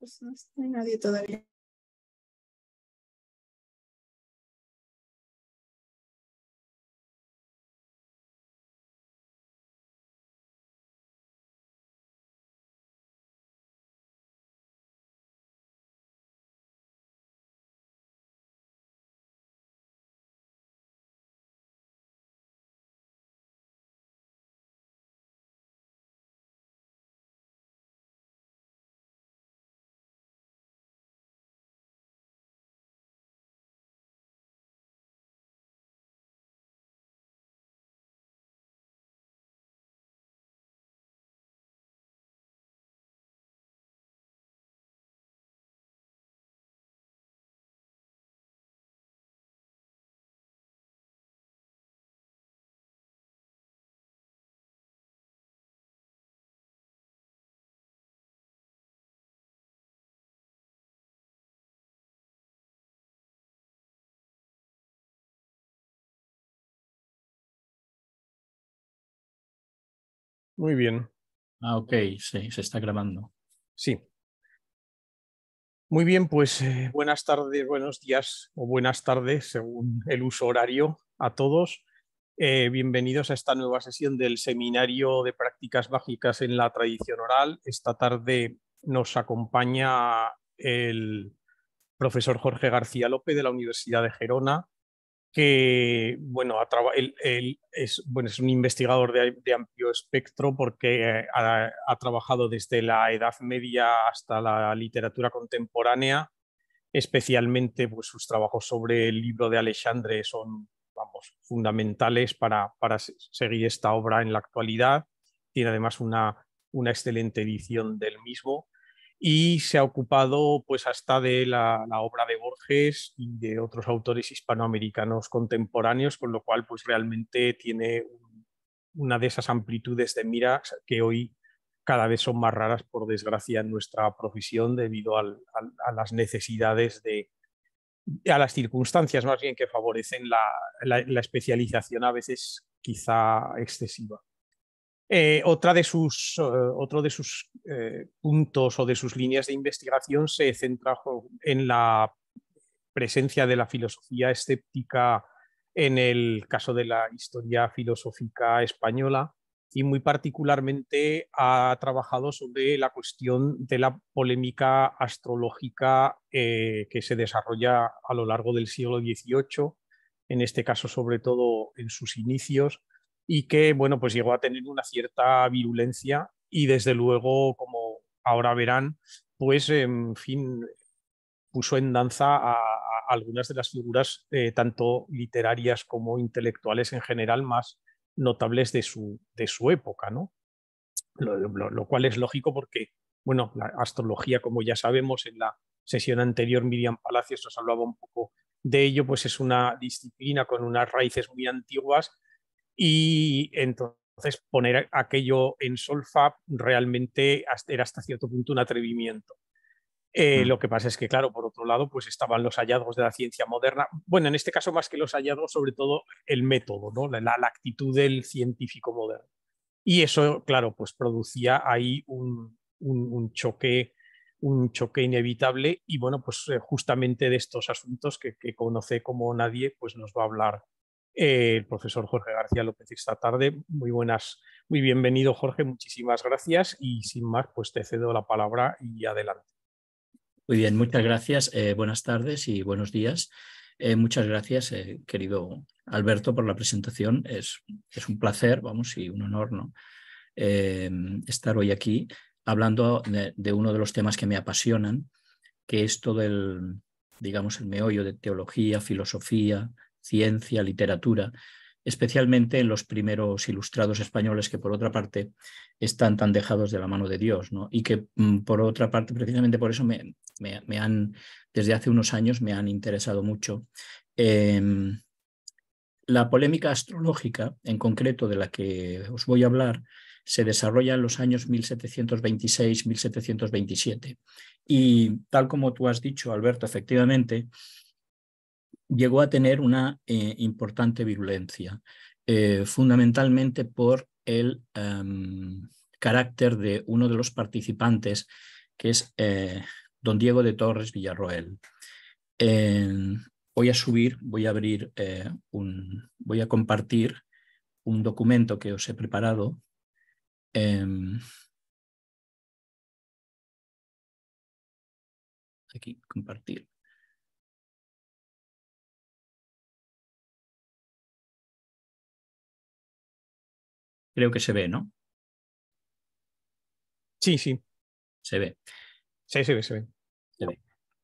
Pues no hay nadie todavía. Muy bien. Ok, sí, se está grabando. Sí. Muy bien, pues buenas tardes, buenos días o buenas tardes, según el uso horario, a todos. Bienvenidos a esta nueva sesión del Seminario de Prácticas Mágicas en la Tradición Oral. Esta tarde nos acompaña el profesor Jorge García López de la Universidad de Gerona, que bueno, él es un investigador de amplio espectro porque ha trabajado desde la Edad Media hasta la literatura contemporánea, especialmente pues, sus trabajos sobre el libro de Alexandre son, vamos, fundamentales para seguir esta obra en la actualidad. Tiene además una excelente edición del mismo y se ha ocupado pues hasta de la obra de Borges y de otros autores hispanoamericanos contemporáneos, con lo cual pues realmente tiene una de esas amplitudes de mira que hoy cada vez son más raras, por desgracia, en nuestra profesión debido a las necesidades a las circunstancias más bien que favorecen la especialización a veces quizá excesiva. Otro de sus puntos o de sus líneas de investigación se centra en la presencia de la filosofía escéptica en el caso de la historia filosófica española y muy particularmente ha trabajado sobre la cuestión de la polémica astrológica que se desarrolla a lo largo del siglo XVIII, en este caso sobre todo en sus inicios, y que bueno, pues llegó a tener una cierta virulencia y desde luego, como ahora verán, pues en fin, puso en danza a algunas de las figuras, tanto literarias como intelectuales en general, más notables de su época, ¿no? Lo cual es lógico porque, bueno, la astrología, como ya sabemos, en la sesión anterior Miriam Palacios nos hablaba un poco de ello, pues es una disciplina con unas raíces muy antiguas y entonces poner aquello en solfa realmente era hasta cierto punto un atrevimiento. Lo que pasa es que, claro, por otro lado, pues estaban los hallazgos de la ciencia moderna. Bueno, en este caso, más que los hallazgos, sobre todo el método, ¿no? La actitud del científico moderno. Y eso, claro, pues producía ahí un choque inevitable. Y bueno, pues justamente de estos asuntos que conoce como nadie, pues nos va a hablar el profesor Jorge García López esta tarde. Muy buenas, muy bienvenido, Jorge. Muchísimas gracias. Y sin más, pues te cedo la palabra y adelante. Muy bien, muchas gracias. Buenas tardes y buenos días. Muchas gracias, querido Alberto, por la presentación. Es un placer, vamos, y un honor, ¿no? Estar hoy aquí hablando de uno de los temas que me apasionan, que es todo digamos, el meollo de teología, filosofía, ciencia, literatura, especialmente en los primeros ilustrados españoles que, por otra parte, están tan dejados de la mano de Dios, ¿no? Y que, por otra parte, precisamente por eso desde hace unos años me han interesado mucho. La polémica astrológica, en concreto de la que os voy a hablar, se desarrolla en los años 1726-1727. Y tal como tú has dicho, Alberto, efectivamente, llegó a tener una importante virulencia, fundamentalmente por el carácter de uno de los participantes, que es don Diego de Torres Villarroel. Voy a abrir voy a compartir un documento que os he preparado. Aquí, compartir. Creo que se ve, ¿no? Sí, sí. Se ve. Sí, se ve, se ve. Se ve.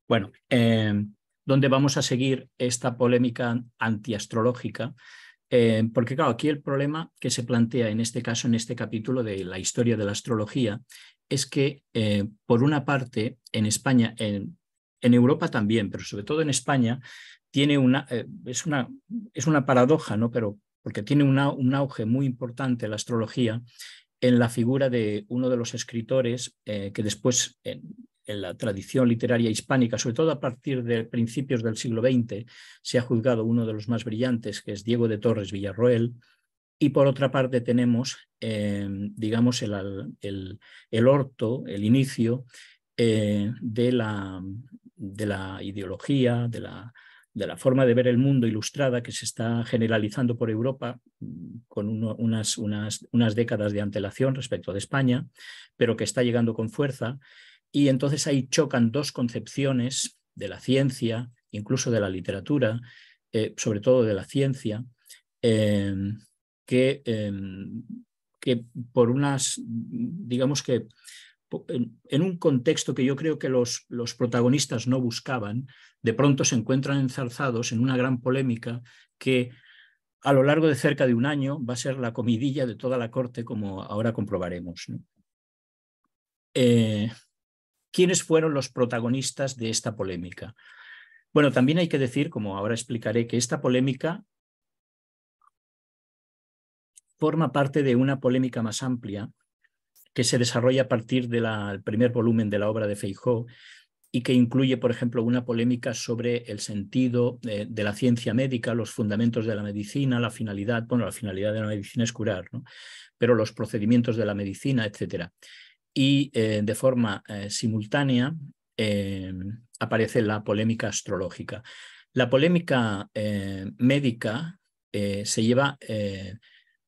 Bueno, ¿dónde vamos a seguir esta polémica antiastrológica? Porque claro, aquí el problema que se plantea en este caso, en este capítulo de la historia de la astrología, es que por una parte en España, en Europa también, pero sobre todo en España, tiene es una paradoja, ¿no? Pero porque tiene un auge muy importante la astrología en la figura de uno de los escritores que después en la tradición literaria hispánica, sobre todo a partir de principios del siglo XX, se ha juzgado uno de los más brillantes, que es Diego de Torres Villarroel. Y por otra parte tenemos, digamos, el orto, el inicio de la ideología, de la forma de ver el mundo ilustrada que se está generalizando por Europa con unas décadas de antelación respecto de España, pero que está llegando con fuerza. Y entonces ahí chocan dos concepciones de la ciencia, incluso de la literatura, sobre todo de la ciencia, que por digamos que en un contexto que yo creo que los protagonistas no buscaban, de pronto se encuentran enzarzados en una gran polémica que a lo largo de cerca de un año va a ser la comidilla de toda la corte, como ahora comprobaremos, ¿no? ¿Quiénes fueron los protagonistas de esta polémica? Bueno, también hay que decir, como ahora explicaré, que esta polémica forma parte de una polémica más amplia que se desarrolla a partir del primer volumen de la obra de Feijóo y que incluye, por ejemplo, una polémica sobre el sentido de la ciencia médica, los fundamentos de la medicina, la finalidad, bueno, la finalidad de la medicina es curar, ¿no? Pero los procedimientos de la medicina, etcétera. Y de forma simultánea aparece la polémica astrológica. La polémica médica se lleva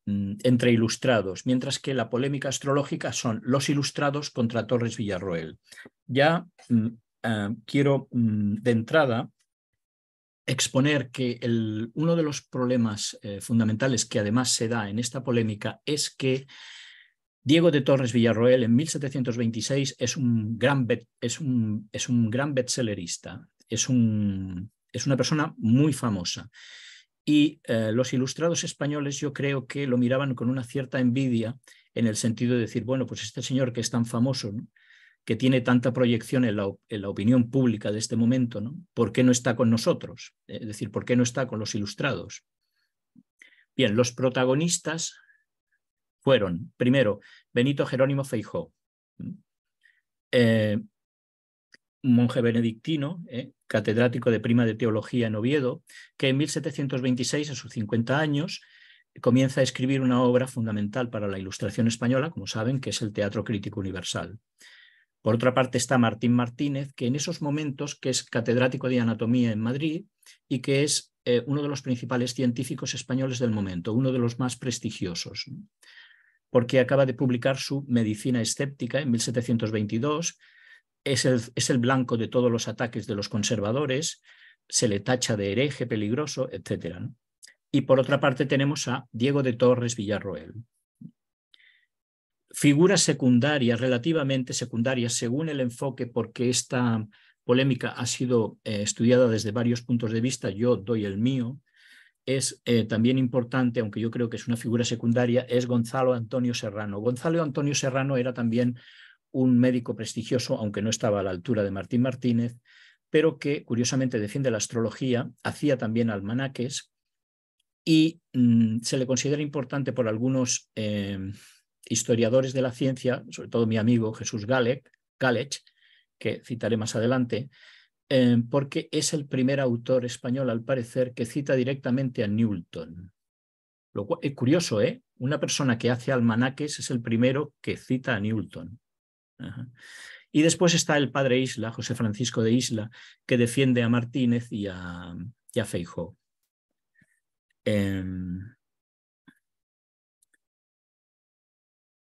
entre ilustrados, mientras que la polémica astrológica son los ilustrados contra Torres Villarroel. Ya quiero de entrada exponer que uno de los problemas fundamentales que además se da en esta polémica es que Diego de Torres Villarroel en 1726 es un gran bestsellerista, es una persona muy famosa. Y los ilustrados españoles yo creo que lo miraban con una cierta envidia en el sentido de decir, bueno, pues este señor que es tan famoso, ¿no?, que tiene tanta proyección en la opinión pública de este momento, ¿no?, ¿por qué no está con nosotros? Es decir, ¿por qué no está con los ilustrados? Bien, los protagonistas fueron, primero, Benito Jerónimo Feijóo, un monje benedictino, catedrático de prima de teología en Oviedo, que en 1726, a sus 50 años, comienza a escribir una obra fundamental para la Ilustración española, como saben, que es el Teatro Crítico Universal. Por otra parte está Martín Martínez, que en esos momentos que es catedrático de anatomía en Madrid y que es uno de los principales científicos españoles del momento, uno de los más prestigiosos, porque acaba de publicar su Medicina Escéptica en 1722, es el blanco de todos los ataques de los conservadores, se le tacha de hereje, peligroso, etc., ¿no? Y por otra parte tenemos a Diego de Torres Villarroel. Figuras secundarias, relativamente secundarias, según el enfoque, porque esta polémica ha sido estudiada desde varios puntos de vista, yo doy el mío. Es también importante, aunque yo creo que es una figura secundaria, es Gonzalo Antonio Serrano. Gonzalo Antonio Serrano era también un médico prestigioso, aunque no estaba a la altura de Martín Martínez, pero que curiosamente defiende la astrología, hacía también almanaques y se le considera importante por algunos historiadores de la ciencia, sobre todo mi amigo Jesús Gálech, que citaré más adelante, porque es el primer autor español, al parecer, que cita directamente a Newton. Lo cual es curioso, ¿eh? Una persona que hace almanaques es el primero que cita a Newton. Ajá. Y después está el padre Isla, José Francisco de Isla, que defiende a Martínez y a Feijóo.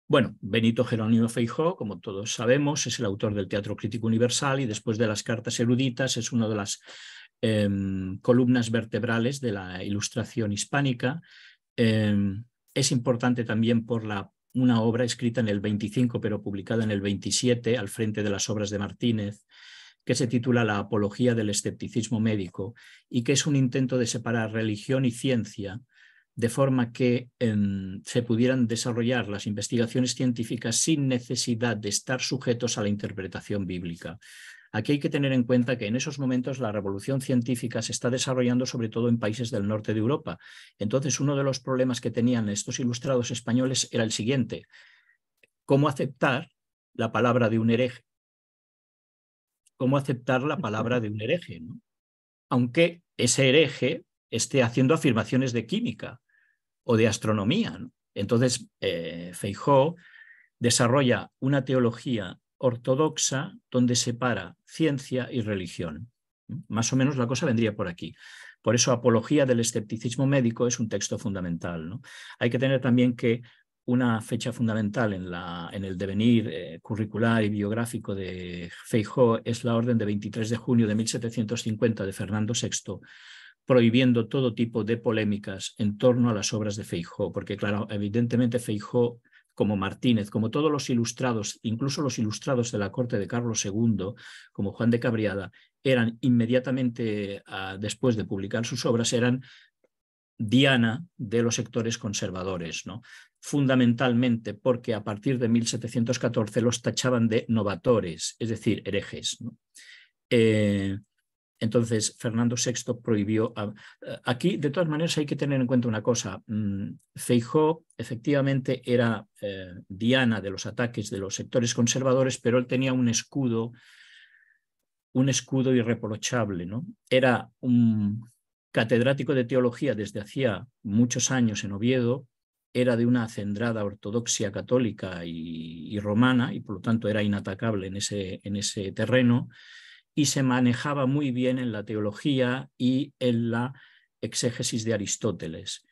Bueno, Benito Jerónimo Feijóo, como todos sabemos, es el autor del Teatro Crítico Universal y después de las Cartas Eruditas es una de las columnas vertebrales de la Ilustración hispánica. Es importante también por una obra escrita en el 25, pero publicada en el 27, al frente de las obras de Martínez, que se titula La Apología del Escepticismo Médico, y que es un intento de separar religión y ciencia, de forma que se pudieran desarrollar las investigaciones científicas sin necesidad de estar sujetos a la interpretación bíblica. Aquí hay que tener en cuenta que en esos momentos la revolución científica se está desarrollando sobre todo en países del norte de Europa. Entonces, uno de los problemas que tenían estos ilustrados españoles era el siguiente: ¿cómo aceptar la palabra de un hereje? ¿Cómo aceptar la palabra de un hereje, ¿no? Aunque ese hereje esté haciendo afirmaciones de química o de astronomía, ¿no? Entonces, Feijóo desarrolla una teología ortodoxa donde separa ciencia y religión. Más o menos la cosa vendría por aquí. Por eso, Apología del Escepticismo Médico es un texto fundamental, ¿no? Hay que tener también que una fecha fundamental en el devenir curricular y biográfico de Feijóo es la orden de 23 de junio de 1750 de Fernando VI, prohibiendo todo tipo de polémicas en torno a las obras de Feijóo, porque claro, evidentemente Feijóo, como Martínez, como todos los ilustrados, incluso los ilustrados de la corte de Carlos II, como Juan de Cabriada, eran inmediatamente después de publicar sus obras, eran diana de los sectores conservadores, ¿no? Fundamentalmente porque a partir de 1714 los tachaban de novatores, es decir, herejes, ¿no? Entonces, Fernando VI prohibió... Aquí, de todas maneras, hay que tener en cuenta una cosa. Feijóo, efectivamente, era diana de los ataques de los sectores conservadores, pero él tenía un escudo irreprochable, ¿no? Era un catedrático de teología desde hacía muchos años en Oviedo, era de una acendrada ortodoxia católica y romana, y por lo tanto era inatacable en ese terreno, y se manejaba muy bien en la teología y en la exégesis de Aristóteles.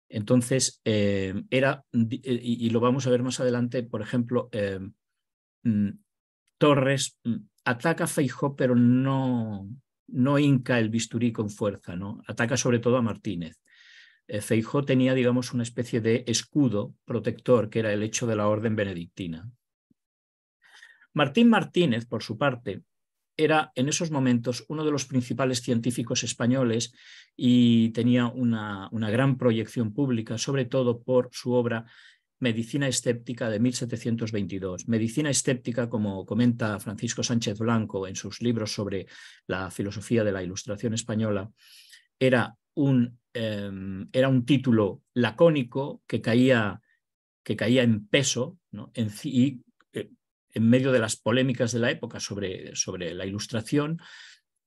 Entonces, y lo vamos a ver más adelante, por ejemplo, Torres ataca a Feijóo, pero no hinca el bisturí con fuerza, ¿no? Ataca sobre todo a Martínez. Feijóo tenía, digamos, una especie de escudo protector, que era el hecho de la orden benedictina. Martín Martínez, por su parte, era en esos momentos uno de los principales científicos españoles y tenía una gran proyección pública, sobre todo por su obra Medicina Escéptica de 1722. Medicina Escéptica, como comenta Francisco Sánchez Blanco en sus libros sobre la filosofía de la Ilustración española, era un título lacónico que caía en peso, ¿no? En medio de las polémicas de la época sobre la Ilustración,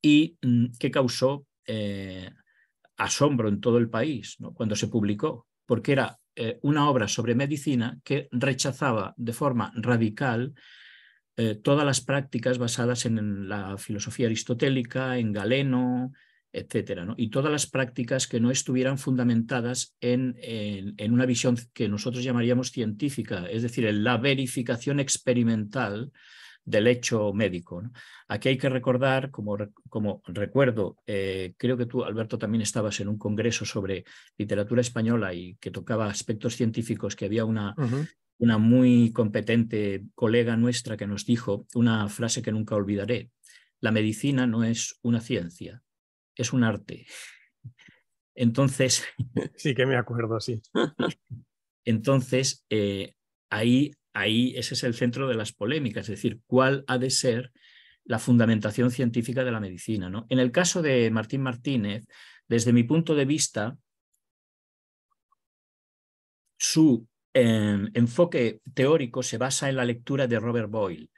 y que causó asombro en todo el país, ¿no? Cuando se publicó, porque era una obra sobre medicina que rechazaba de forma radical todas las prácticas basadas en la filosofía aristotélica, en Galeno, etcétera, ¿no? Y todas las prácticas que no estuvieran fundamentadas en una visión que nosotros llamaríamos científica, es decir, en la verificación experimental del hecho médico, ¿no? Aquí hay que recordar, como recuerdo, creo que tú, Alberto, también estabas en un congreso sobre literatura española y que tocaba aspectos científicos, que había una muy competente colega nuestra que nos dijo una frase que nunca olvidaré: la medicina no es una ciencia, es un arte. Entonces... Sí que me acuerdo, sí. Entonces, ahí ese es el centro de las polémicas, es decir, ¿cuál ha de ser la fundamentación científica de la medicina, ¿no? En el caso de Martín Martínez, desde mi punto de vista, su enfoque teórico se basa en la lectura de Robert Boyle,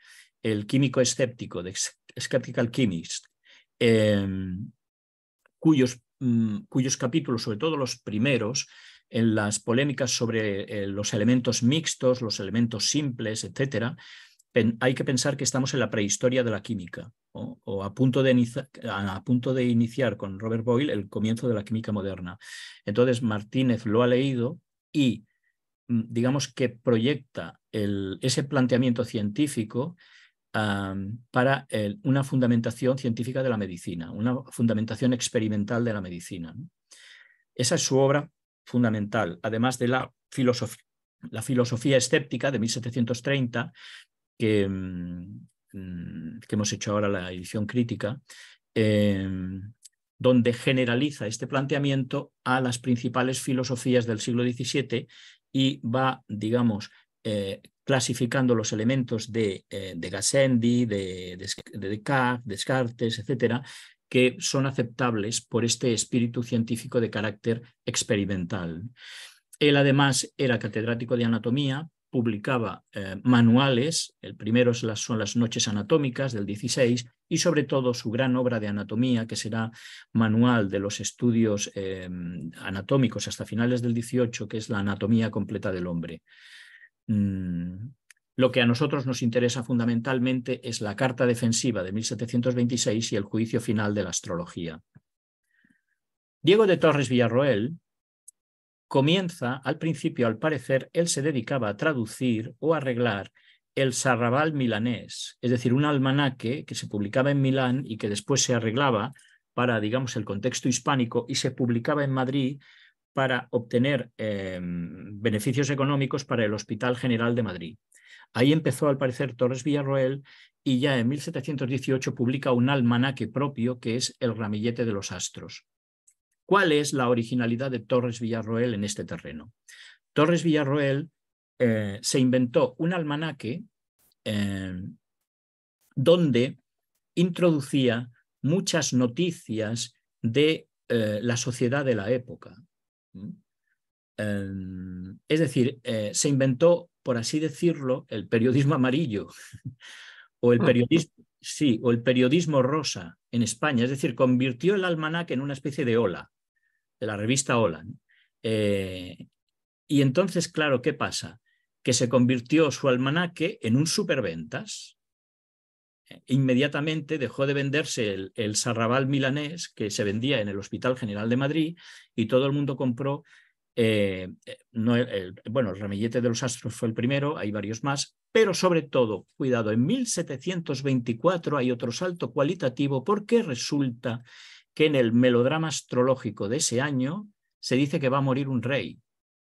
el químico escéptico, de Skeptical Chemist, cuyos capítulos, sobre todo los primeros, en las polémicas sobre los elementos mixtos, los elementos simples, etcétera, hay que pensar que estamos en la prehistoria de la química, o a punto de iniciar con Robert Boyle el comienzo de la química moderna. Entonces Martínez lo ha leído y digamos que proyecta ese planteamiento científico para una fundamentación científica de la medicina, una fundamentación experimental de la medicina, ¿no? Esa es su obra fundamental, además de la filosofía escéptica de 1730, que hemos hecho ahora la edición crítica, donde generaliza este planteamiento a las principales filosofías del siglo XVII y va, digamos, clasificando los elementos de Gassendi, de Descartes, etcétera, que son aceptables por este espíritu científico de carácter experimental. Él además era catedrático de anatomía, publicaba manuales, el primero son las Noches Anatómicas del 16, y sobre todo su gran obra de anatomía, que será manual de los estudios anatómicos hasta finales del 18, que es la Anatomía Completa del Hombre. Lo que a nosotros nos interesa fundamentalmente es la Carta Defensiva de 1726 y el Juicio Final de la Astrología. Diego de Torres Villarroel comienza, al principio, al parecer, él se dedicaba a traducir o arreglar el Sarrabal milanés, es decir, un almanaque que se publicaba en Milán y que después se arreglaba para, digamos, el contexto hispánico y se publicaba en Madrid para obtener beneficios económicos para el Hospital General de Madrid. Ahí empezó, al parecer, Torres Villarroel y ya en 1718 publica un almanaque propio que es El Ramillete de los Astros. ¿Cuál es la originalidad de Torres Villarroel en este terreno? Torres Villarroel se inventó un almanaque donde introducía muchas noticias de la sociedad de la época. Es decir, se inventó, por así decirlo, el periodismo amarillo o el periodismo rosa en España. Es decir, convirtió el almanaque en una especie de Ola, de la revista Ola. Y entonces, claro, ¿qué pasa? Que se convirtió su almanaque en un superventas. Inmediatamente dejó de venderse el Sarrabal milanés que se vendía en el Hospital General de Madrid y todo el mundo compró. Bueno, el Ramillete de los Astros fue el primero, hay varios más, pero sobre todo, cuidado, en 1724 hay otro salto cualitativo porque resulta que en el melodrama astrológico de ese año se dice que va a morir un rey.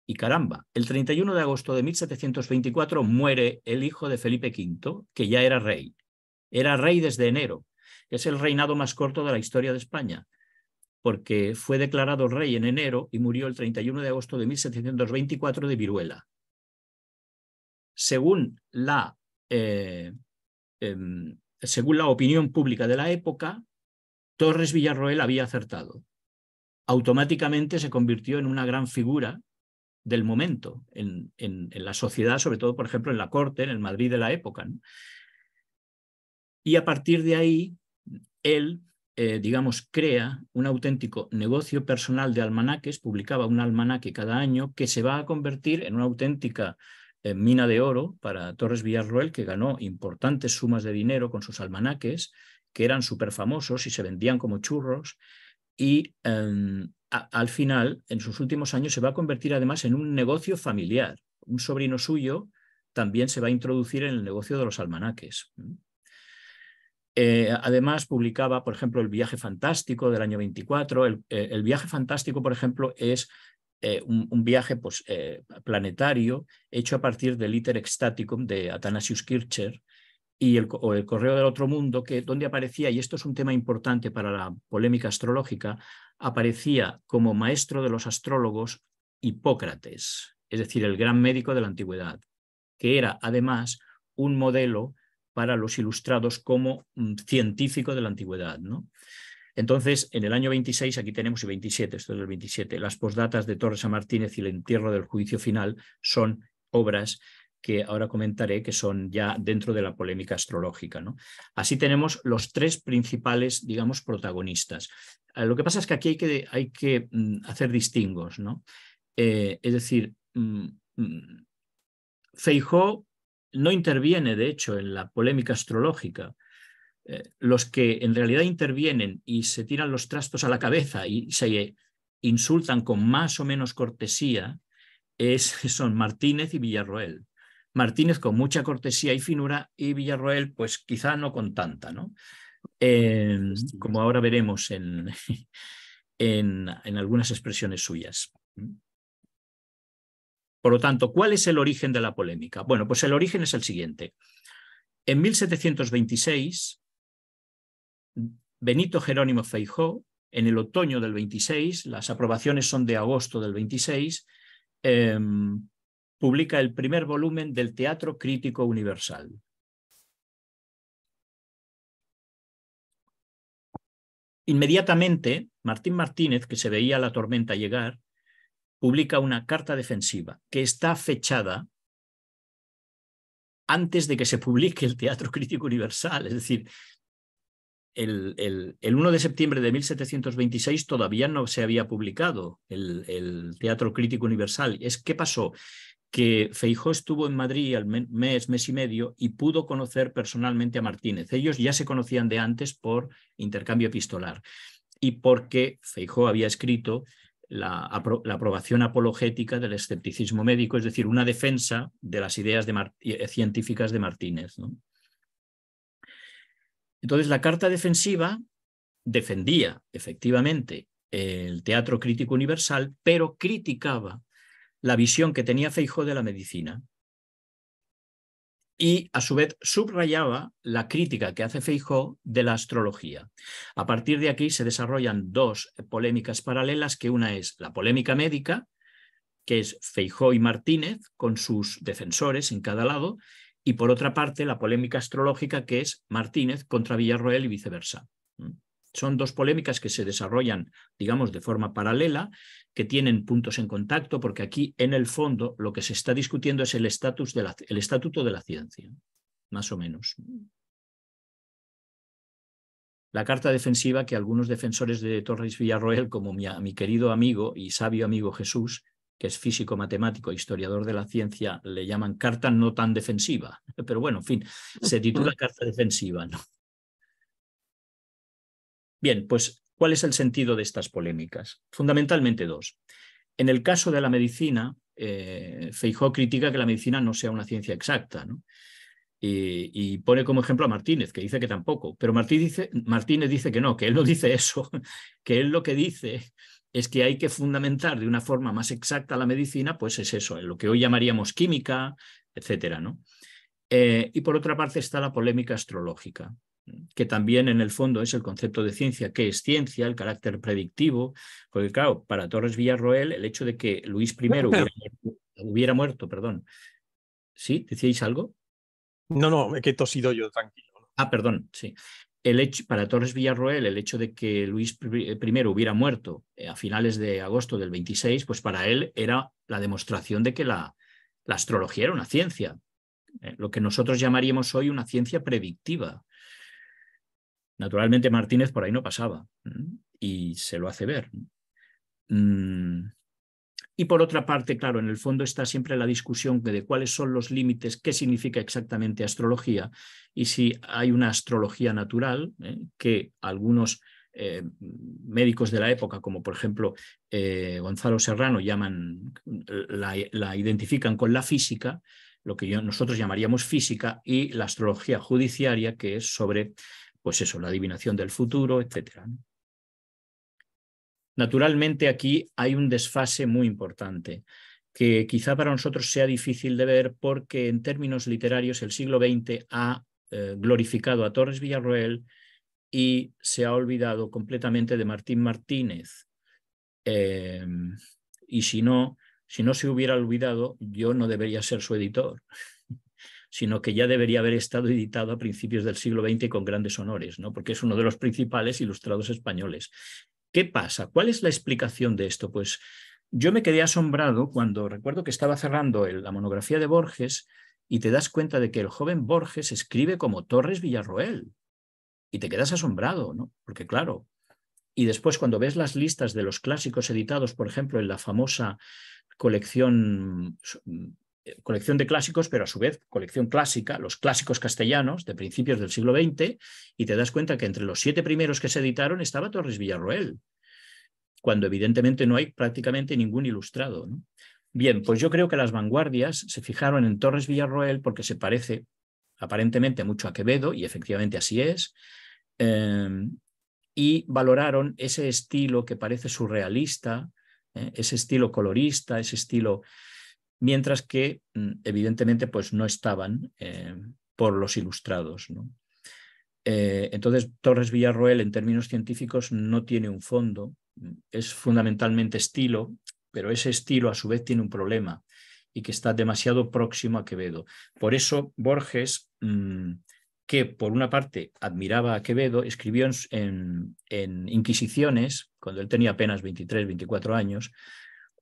Y caramba, el 31 de agosto de 1724 muere el hijo de Felipe V, que ya era rey. Era rey desde enero. Es el reinado más corto de la historia de España, porque fue declarado rey en enero y murió el 31 de agosto de 1724 de viruela. Según la opinión pública de la época, Torres Villarroel había acertado. Automáticamente se convirtió en una gran figura del momento, en la sociedad, sobre todo, por ejemplo, en la corte, en el Madrid de la época, ¿no? Y a partir de ahí, él, digamos, crea un auténtico negocio personal de almanaques, publicaba un almanaque cada año que se va a convertir en una auténtica mina de oro para Torres Villarroel, que ganó importantes sumas de dinero con sus almanaques, que eran súper famosos y se vendían como churros, y al final, en sus últimos años, se va a convertir además en un negocio familiar. Un sobrino suyo también se va a introducir en el negocio de los almanaques. Además, publicaba, por ejemplo, El Viaje Fantástico del año 24. El Viaje Fantástico, por ejemplo, es un viaje pues, planetario hecho a partir del Iter Extaticum de Athanasius Kircher o el Correo del Otro Mundo, donde aparecía, y esto es un tema importante para la polémica astrológica, aparecía como maestro de los astrólogos Hipócrates, es decir, el gran médico de la antigüedad, que era además un modelo para los ilustrados como científico de la antigüedad, ¿no? Entonces, en el año 26, aquí tenemos el 27, esto es el 27, las postdatas de Torres a Martínez y el entierro del juicio final son obras que ahora comentaré que son ya dentro de la polémica astrológica, ¿no? Así tenemos los tres principales, digamos, protagonistas. Lo que pasa es que aquí hay que hacer distingos, ¿no? Es decir, Feijóo no interviene, de hecho, en la polémica astrológica. Los que en realidad intervienen y se tiran los trastos a la cabeza y se insultan con más o menos cortesía son Martínez y Villarroel. Martínez con mucha cortesía y finura y Villarroel pues quizá no con tanta, ¿no? Como ahora veremos en algunas expresiones suyas. Por lo tanto, ¿cuál es el origen de la polémica? Bueno, pues el origen es el siguiente. En 1726, Benito Jerónimo Feijóo, en el otoño del 26, las aprobaciones son de agosto del 26, publica el primer volumen del Teatro Crítico Universal. Inmediatamente, Martín Martínez, que se veía la tormenta llegar, publica una carta defensiva que está fechada antes de que se publique el Teatro Crítico Universal. Es decir, el 1 de septiembre de 1726 todavía no se había publicado el Teatro Crítico Universal. ¿Qué pasó? Que Feijóo estuvo en Madrid al mes y medio y pudo conocer personalmente a Martínez. Ellos ya se conocían de antes por intercambio epistolar y porque Feijóo había escrito la aprobación apologética del escepticismo médico, es decir, una defensa de las ideas científicas de Martínez, ¿no? Entonces, la carta defensiva defendía efectivamente el Teatro Crítico Universal, pero criticaba la visión que tenía Feijóo de la medicina. Y, a su vez, subrayaba la crítica que hace Feijóo de la astrología. A partir de aquí se desarrollan dos polémicas paralelas, que una es la polémica médica, que es Feijóo y Martínez, con sus defensores en cada lado, y por otra parte la polémica astrológica, que es Martínez contra Villarroel y viceversa. Son dos polémicas que se desarrollan, digamos, de forma paralela, que tienen puntos en contacto, porque aquí, en el fondo, lo que se está discutiendo es el estatuto de la ciencia, más o menos. La carta defensiva que algunos defensores de Torres Villarroel, como mi querido amigo y sabio amigo Jesús, que es físico, matemático e historiador de la ciencia, le llaman carta no tan defensiva. Pero bueno, en fin, se titula carta defensiva, ¿no? Bien, pues, ¿cuál es el sentido de estas polémicas? Fundamentalmente dos. En el caso de la medicina, Feijóo critica que la medicina no sea una ciencia exacta, ¿no? Y pone como ejemplo a Martínez, que dice que tampoco. Pero Martínez dice que no, que él no dice eso, que él lo que dice es que hay que fundamentar de una forma más exacta la medicina, pues es eso, lo que hoy llamaríamos química, etcétera, ¿no? Y por otra parte está la polémica astrológica, que también en el fondo es el concepto de ciencia. ¿Qué es ciencia? El carácter predictivo. Porque claro, para Torres Villarroel, el hecho de que Luis I hubiera muerto, perdón. ¿Sí? ¿Decíais algo? No, que he tosido yo, tranquilo. Ah, perdón, sí. Para Torres Villarroel, el hecho de que Luis I hubiera muerto a finales de agosto del 26, pues para él era la demostración de que la astrología era una ciencia, lo que nosotros llamaríamos hoy una ciencia predictiva. Naturalmente Martínez por ahí no pasaba y se lo hace ver. Y por otra parte, claro, en el fondo está siempre la discusión de cuáles son los límites, qué significa exactamente astrología y si hay una astrología natural, que algunos médicos de la época, como por ejemplo Gonzalo Serrano, la identifican con la física, lo que nosotros llamaríamos física, y la astrología judiciaria, que es sobre, pues eso, la adivinación del futuro, etcétera. Naturalmente aquí hay un desfase muy importante, que quizá para nosotros sea difícil de ver porque en términos literarios el siglo XX ha glorificado a Torres Villarroel y se ha olvidado completamente de Martín Martínez. Y si no se hubiera olvidado, yo no debería ser su editor, sino que ya debería haber estado editado a principios del siglo XX con grandes honores, ¿no? Porque es uno de los principales ilustrados españoles. ¿Qué pasa? ¿Cuál es la explicación de esto? Pues yo me quedé asombrado cuando recuerdo que estaba cerrando la monografía de Borges y te das cuenta de que el joven Borges escribe como Torres Villarroel y te quedas asombrado, ¿no? Porque claro, y después cuando ves las listas de los clásicos editados, por ejemplo, en la famosa colección colección de clásicos, pero a su vez colección clásica, los clásicos castellanos de principios del siglo XX, y te das cuenta que entre los 7 primeros que se editaron estaba Torres Villarroel, cuando evidentemente no hay prácticamente ningún ilustrado, ¿no? Bien, pues yo creo que las vanguardias se fijaron en Torres Villarroel porque se parece aparentemente mucho a Quevedo, y efectivamente así es, y valoraron ese estilo que parece surrealista, ese estilo colorista, ese estilo, mientras que evidentemente pues no estaban por los ilustrados, ¿no? Entonces Torres Villarroel en términos científicos no tiene un fondo, es fundamentalmente estilo, pero ese estilo a su vez tiene un problema y que está demasiado próximo a Quevedo. Por eso Borges, que por una parte admiraba a Quevedo, escribió en Inquisiciones, cuando él tenía apenas 23, 24 años,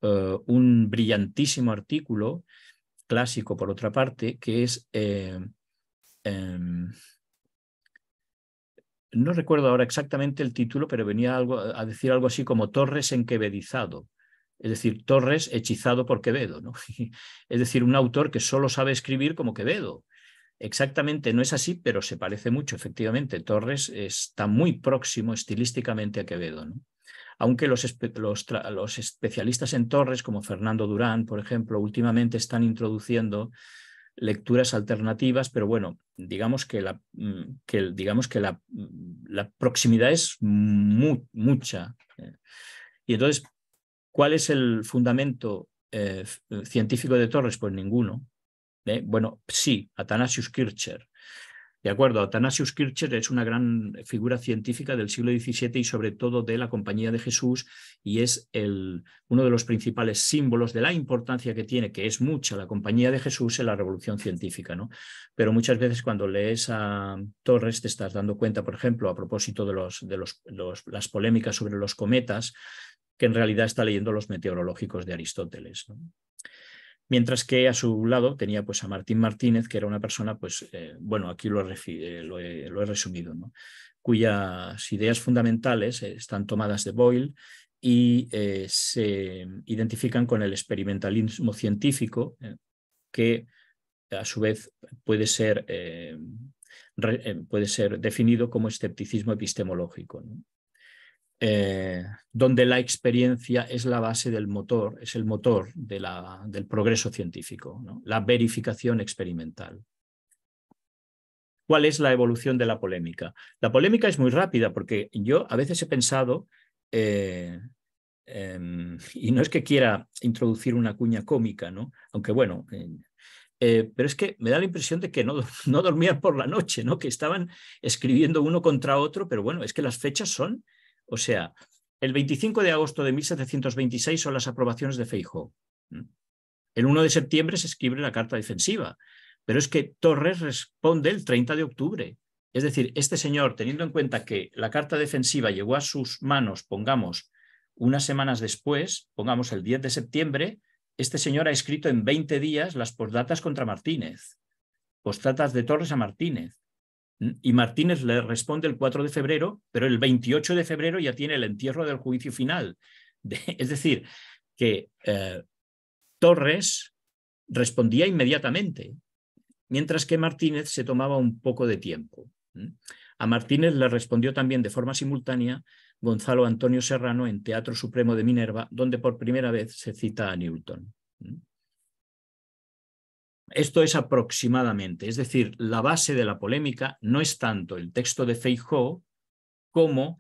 un brillantísimo artículo, clásico por otra parte, que es... no recuerdo ahora exactamente el título, pero venía a decir algo así como Torres enquevedizado, es decir, Torres hechizado por Quevedo, ¿no? Es decir, un autor que solo sabe escribir como Quevedo. Exactamente no es así, pero se parece mucho, efectivamente. Torres está muy próximo estilísticamente a Quevedo, ¿no? Aunque los especialistas en Torres, como Fernando Durán, por ejemplo, últimamente están introduciendo lecturas alternativas, pero bueno, digamos que la proximidad es mucha. Y entonces, ¿cuál es el fundamento científico de Torres? Pues ninguno. Bueno, sí, Athanasius Kircher. De acuerdo, Athanasius Kircher es una gran figura científica del siglo XVII y sobre todo de la Compañía de Jesús, y es uno de los principales símbolos de la importancia que tiene, que es mucha, la Compañía de Jesús en la revolución científica, ¿no? Pero muchas veces cuando lees a Torres te estás dando cuenta, por ejemplo, a propósito de las polémicas sobre los cometas, que en realidad está leyendo los meteorológicos de Aristóteles, ¿no? Mientras que a su lado tenía pues a Martín Martínez, que era una persona, pues, bueno, aquí lo he resumido, ¿no? Cuyas ideas fundamentales están tomadas de Boyle y se identifican con el experimentalismo científico, que a su vez puede ser definido como escepticismo epistemológico, ¿no? Donde la experiencia es la base del motor, es el motor del progreso científico, ¿no? La verificación experimental. ¿Cuál es la evolución de la polémica? La polémica es muy rápida porque yo a veces he pensado, y no es que quiera introducir una cuña cómica, ¿no? Aunque bueno, pero es que me da la impresión de que no dormían por la noche, ¿no? Que estaban escribiendo uno contra otro, pero bueno, es que las fechas son... O sea, el 25 de agosto de 1726 son las aprobaciones de Feijóo. El 1 de septiembre se escribe la carta defensiva, pero es que Torres responde el 30 de octubre. Es decir, este señor, teniendo en cuenta que la carta defensiva llegó a sus manos, pongamos, unas semanas después, pongamos el 10 de septiembre, este señor ha escrito en 20 días las postdatas contra Martínez, postdatas de Torres a Martínez. Y Martínez le responde el 4 de febrero, pero el 28 de febrero ya tiene el entierro del juicio final. Es decir, que Torres respondía inmediatamente, mientras que Martínez se tomaba un poco de tiempo. A Martínez le respondió también de forma simultánea Gonzalo Antonio Serrano en Teatro Supremo de Minerva, donde por primera vez se cita a Newton. Esto es aproximadamente, es decir, la base de la polémica no es tanto el texto de Feijóo como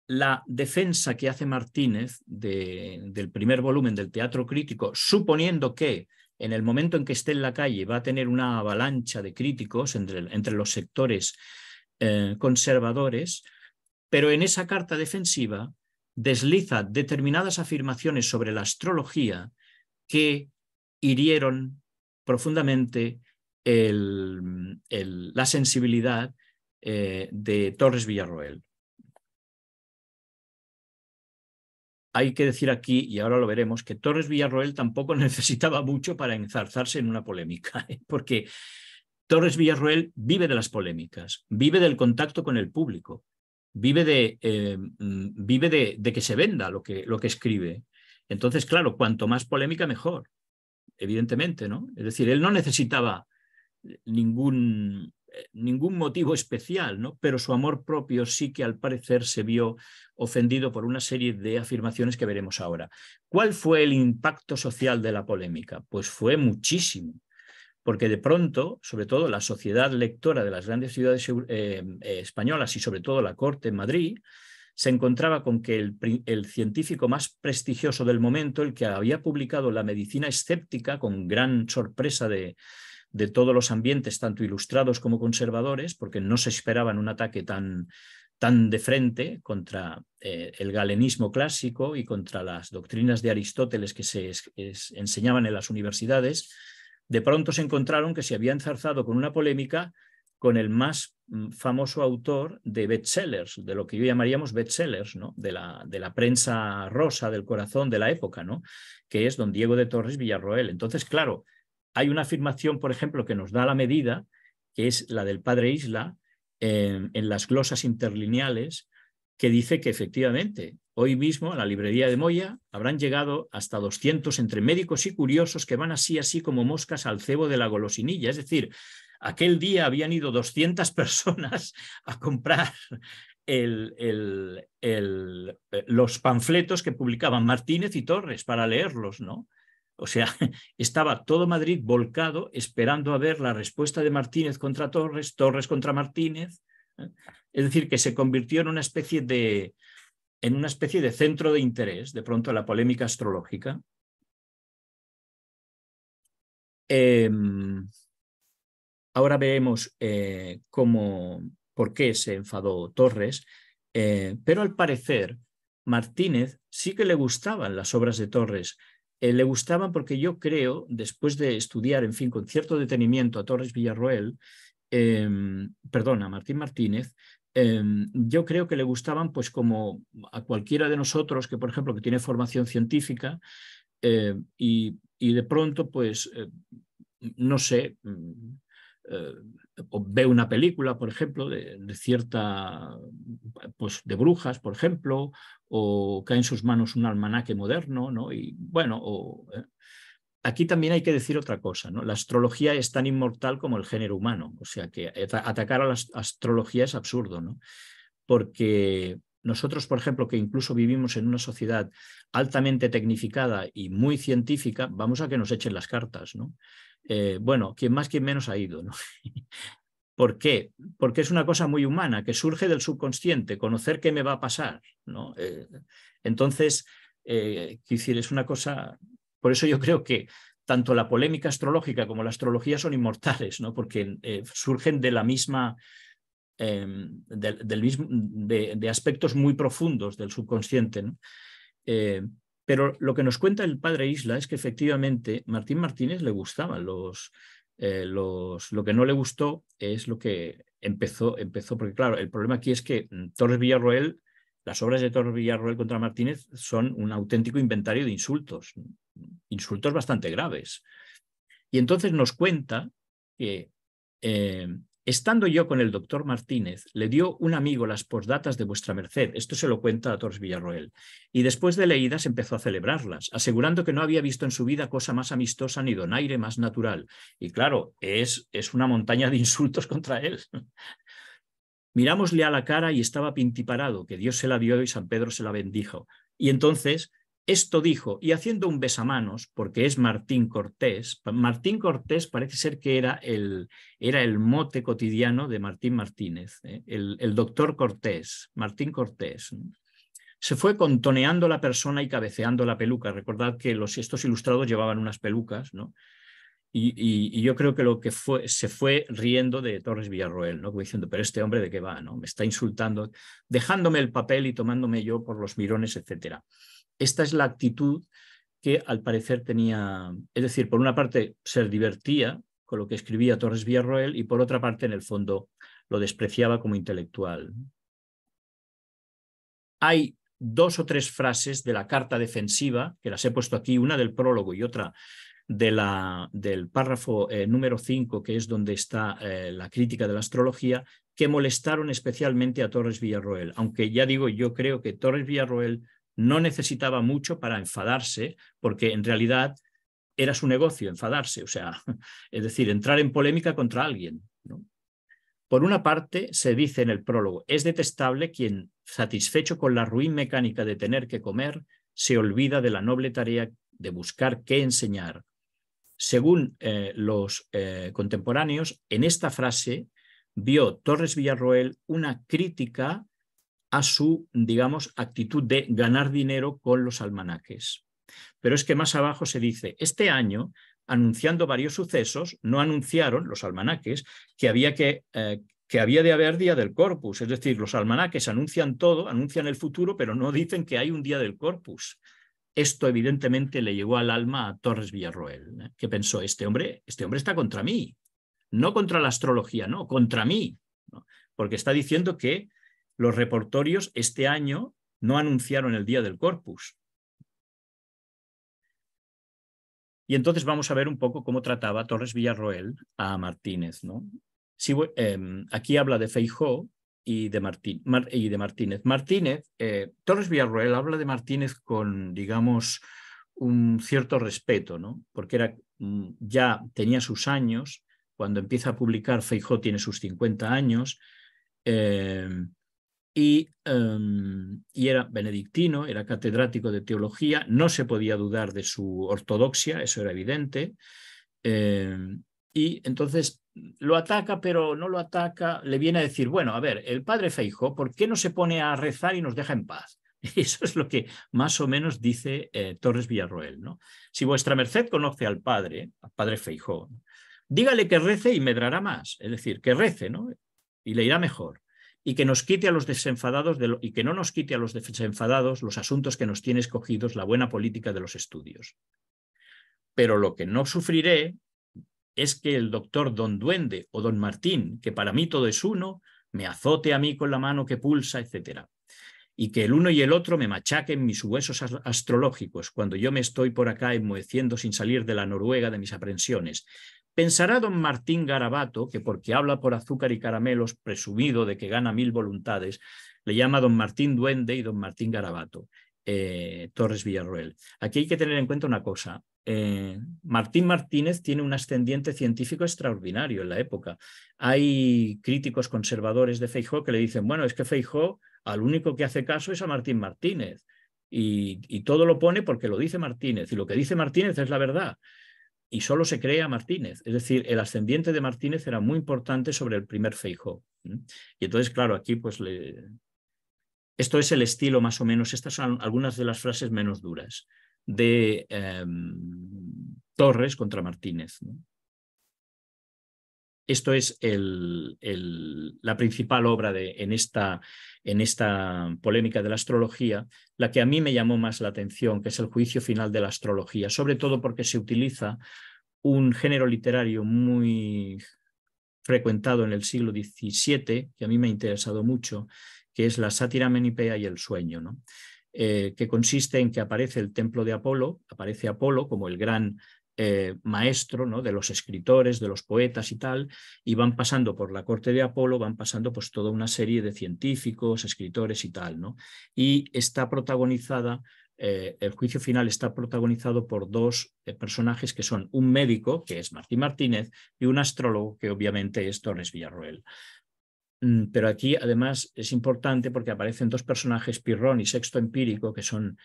la defensa que hace Martínez del primer volumen del Teatro Crítico, suponiendo que en el momento en que esté en la calle va a tener una avalancha de críticos entre los sectores conservadores, pero en esa carta defensiva desliza determinadas afirmaciones sobre la astrología que hirieron profundamente la sensibilidad de Torres Villarroel. Hay que decir aquí, y ahora lo veremos, que Torres Villarroel tampoco necesitaba mucho para enzarzarse en una polémica, porque Torres Villarroel vive de las polémicas, vive del contacto con el público, vive de que se venda lo que escribe. Entonces, claro, cuanto más polémica, mejor. evidentemente, ¿no? Es decir, él no necesitaba ningún motivo especial, ¿no? Pero su amor propio sí que al parecer se vio ofendido por una serie de afirmaciones que veremos ahora. ¿Cuál fue el impacto social de la polémica? Pues fue muchísimo, porque de pronto, sobre todo la sociedad lectora de las grandes ciudades españolas y sobre todo la corte en Madrid, se encontraba con que el científico más prestigioso del momento, el que había publicado La medicina escéptica, con gran sorpresa de todos los ambientes, tanto ilustrados como conservadores, porque no se esperaban un ataque tan de frente contra el galenismo clásico y contra las doctrinas de Aristóteles que se enseñaban en las universidades, de pronto se encontraron que se había enzarzado con una polémica con el más famoso autor de bestsellers, de lo que yo llamaríamos bestsellers, ¿no? de la prensa rosa del corazón de la época, ¿no? Que es don Diego de Torres Villarroel. Entonces, claro, hay una afirmación, por ejemplo, que nos da la medida, que es la del padre Isla, en las glosas interlineales, que dice que efectivamente hoy mismo a la librería de Moya habrán llegado hasta 200 entre médicos y curiosos que van así como moscas al cebo de la golosinilla. Es decir, aquel día habían ido 200 personas a comprar los panfletos que publicaban Martínez y Torres para leerlos, ¿no? O sea, estaba todo Madrid volcado esperando a ver la respuesta de Martínez contra Torres, Torres contra Martínez. Es decir, que se convirtió en una especie de centro de interés, de pronto, la polémica astrológica. Ahora veremos por qué se enfadó Torres, pero al parecer Martínez sí que le gustaban las obras de Torres. Le gustaban porque yo creo, después de estudiar, en fin, con cierto detenimiento a Torres Villarroel, a Martín Martínez, yo creo que le gustaban pues como a cualquiera de nosotros que, por ejemplo, que tiene formación científica y de pronto, pues, no sé, o ve una película, por ejemplo, de cierta, pues de brujas, por ejemplo, o cae en sus manos un almanaque moderno, ¿no? Y bueno, aquí también hay que decir otra cosa, ¿no? La astrología es tan inmortal como el género humano, o sea que atacar a la astrología es absurdo, ¿no? Porque nosotros, por ejemplo, que incluso vivimos en una sociedad altamente tecnificada y muy científica, vamos a que nos echen las cartas, ¿no? Bueno, quien más, quien menos ha ido, ¿no? ¿Por qué? Porque es una cosa muy humana, que surge del subconsciente, conocer qué me va a pasar, ¿no? Entonces, es una cosa... Por eso yo creo que tanto la polémica astrológica como la astrología son inmortales, ¿no? Porque surgen de la misma... de aspectos muy profundos del subconsciente, ¿no? Pero lo que nos cuenta el padre Isla es que efectivamente Martín Martínez le gustaban lo que no le gustó es lo que empezó, porque claro, el problema aquí es que Torres Villarroel, las obras de Torres Villarroel contra Martínez son un auténtico inventario de insultos bastante graves. Y entonces nos cuenta que estando yo con el doctor Martínez, le dio un amigo las postdatas de vuestra merced. Esto se lo cuenta a Torres Villarroel. Y después de leídas empezó a celebrarlas, asegurando que no había visto en su vida cosa más amistosa ni donaire más natural. Y claro, es una montaña de insultos contra él. Mirámosle a la cara y estaba pintiparado, que Dios se la dio y San Pedro se la bendijo. Y entonces... Esto dijo, y haciendo un besamanos, porque es Martín Cortés. Martín Cortés parece ser que era el mote cotidiano de Martín Martínez, el doctor Cortés, Martín Cortés. Se fue contoneando la persona y cabeceando la peluca. Recordad que estos ilustrados llevaban unas pelucas, ¿no? Y yo creo que se fue riendo de Torres Villarroel, ¿no? Como diciendo, pero este hombre de qué va, ¿no? Me está insultando, dejándome el papel y tomándome yo por los mirones, etcétera. Esta es la actitud que al parecer tenía, es decir, por una parte se divertía con lo que escribía Torres Villarroel y por otra parte en el fondo lo despreciaba como intelectual. Hay 2 o 3 frases de la carta defensiva, que las he puesto aquí, una del prólogo y otra del párrafo número 5, que es donde está la crítica de la astrología, que molestaron especialmente a Torres Villarroel. Aunque ya digo, yo creo que Torres Villarroel no necesitaba mucho para enfadarse, porque en realidad era su negocio, enfadarse, o sea, es decir, entrar en polémica contra alguien, ¿no? Por una parte, se dice en el prólogo, es detestable quien, satisfecho con la ruin mecánica de tener que comer, se olvida de la noble tarea de buscar qué enseñar. Según los contemporáneos, en esta frase vio Torres Villarroel una crítica a su, digamos, actitud de ganar dinero con los almanaques. Pero es que más abajo se dice, este año, anunciando varios sucesos, no anunciaron los almanaques que había de haber Día del Corpus. Es decir, los almanaques anuncian todo, anuncian el futuro, pero no dicen que hay un Día del Corpus. Esto evidentemente le llegó al alma a Torres Villarroel, que pensó, este hombre está contra mí, no contra la astrología, no, contra mí, ¿no? Porque está diciendo que los reportorios este año no anunciaron el Día del Corpus. Y entonces vamos a ver un poco cómo trataba Torres Villarroel a Martínez, ¿no? Sí, aquí habla de Feijóo y de Martínez. Torres Villarroel habla de Martínez con, digamos, un cierto respeto, ¿no? Porque ya tenía sus años, cuando empieza a publicar Feijóo tiene sus 50 años, y era benedictino, era catedrático de teología, no se podía dudar de su ortodoxia, eso era evidente, y entonces lo ataca, pero no lo ataca, le viene a decir, bueno, a ver, el padre Feijóo, ¿por qué no se pone a rezar y nos deja en paz? Eso es lo que más o menos dice Torres Villarroel, ¿no? Si vuestra merced conoce al padre Feijóo, dígale que rece y medrará más, es decir, que rece, ¿no? Y le irá mejor. Y que nos quite a los desenfadados y que no nos quite a los desenfadados los asuntos que nos tiene escogidos la buena política de los estudios. Pero lo que no sufriré es que el doctor Don Duende o Don Martín, que para mí todo es uno, me azote a mí con la mano que pulsa, etc. Y que el uno y el otro me machaquen mis huesos astrológicos cuando yo me estoy por acá enmoheciendo sin salir de la Noruega de mis aprensiones. Pensará don Martín Garabato, que porque habla por azúcar y caramelos, presumido de que gana 1000 voluntades, le llama don Martín Duende y don Martín Garabato. Torres Villarroel. Aquí hay que tener en cuenta una cosa. Martín Martínez tiene un ascendiente científico extraordinario en la época. Hay críticos conservadores de Feijóo que le dicen, bueno, es que Feijóo al único que hace caso es a Martín Martínez y todo lo pone porque lo dice Martínez y lo que dice Martínez es la verdad. Y solo se cree a Martínez. Es decir, el ascendiente de Martínez era muy importante sobre el primer Feijóo. Y entonces, claro, aquí pues esto es el estilo más o menos, estas son algunas de las frases menos duras de Torres contra Martínez, ¿no? Esto es la principal obra en esta polémica de la astrología, la que a mí me llamó más la atención, que es el juicio final de la astrología, sobre todo porque se utiliza un género literario muy frecuentado en el siglo XVII, que a mí me ha interesado mucho, que es la sátira menipea y el sueño, ¿no? Que consiste en que aparece el templo de Apolo, aparece Apolo como el gran maestro, ¿no?, de los escritores, de los poetas y tal, y van pasando por la corte de Apolo, van pasando pues toda una serie de científicos, escritores y tal, ¿no? Y está protagonizada, el juicio final está protagonizado por dos personajes que son un médico, que es Martín Martínez, y un astrólogo, que obviamente es Torres Villarroel. Pero aquí además es importante porque aparecen dos personajes, Pirrón y Sexto Empírico, que son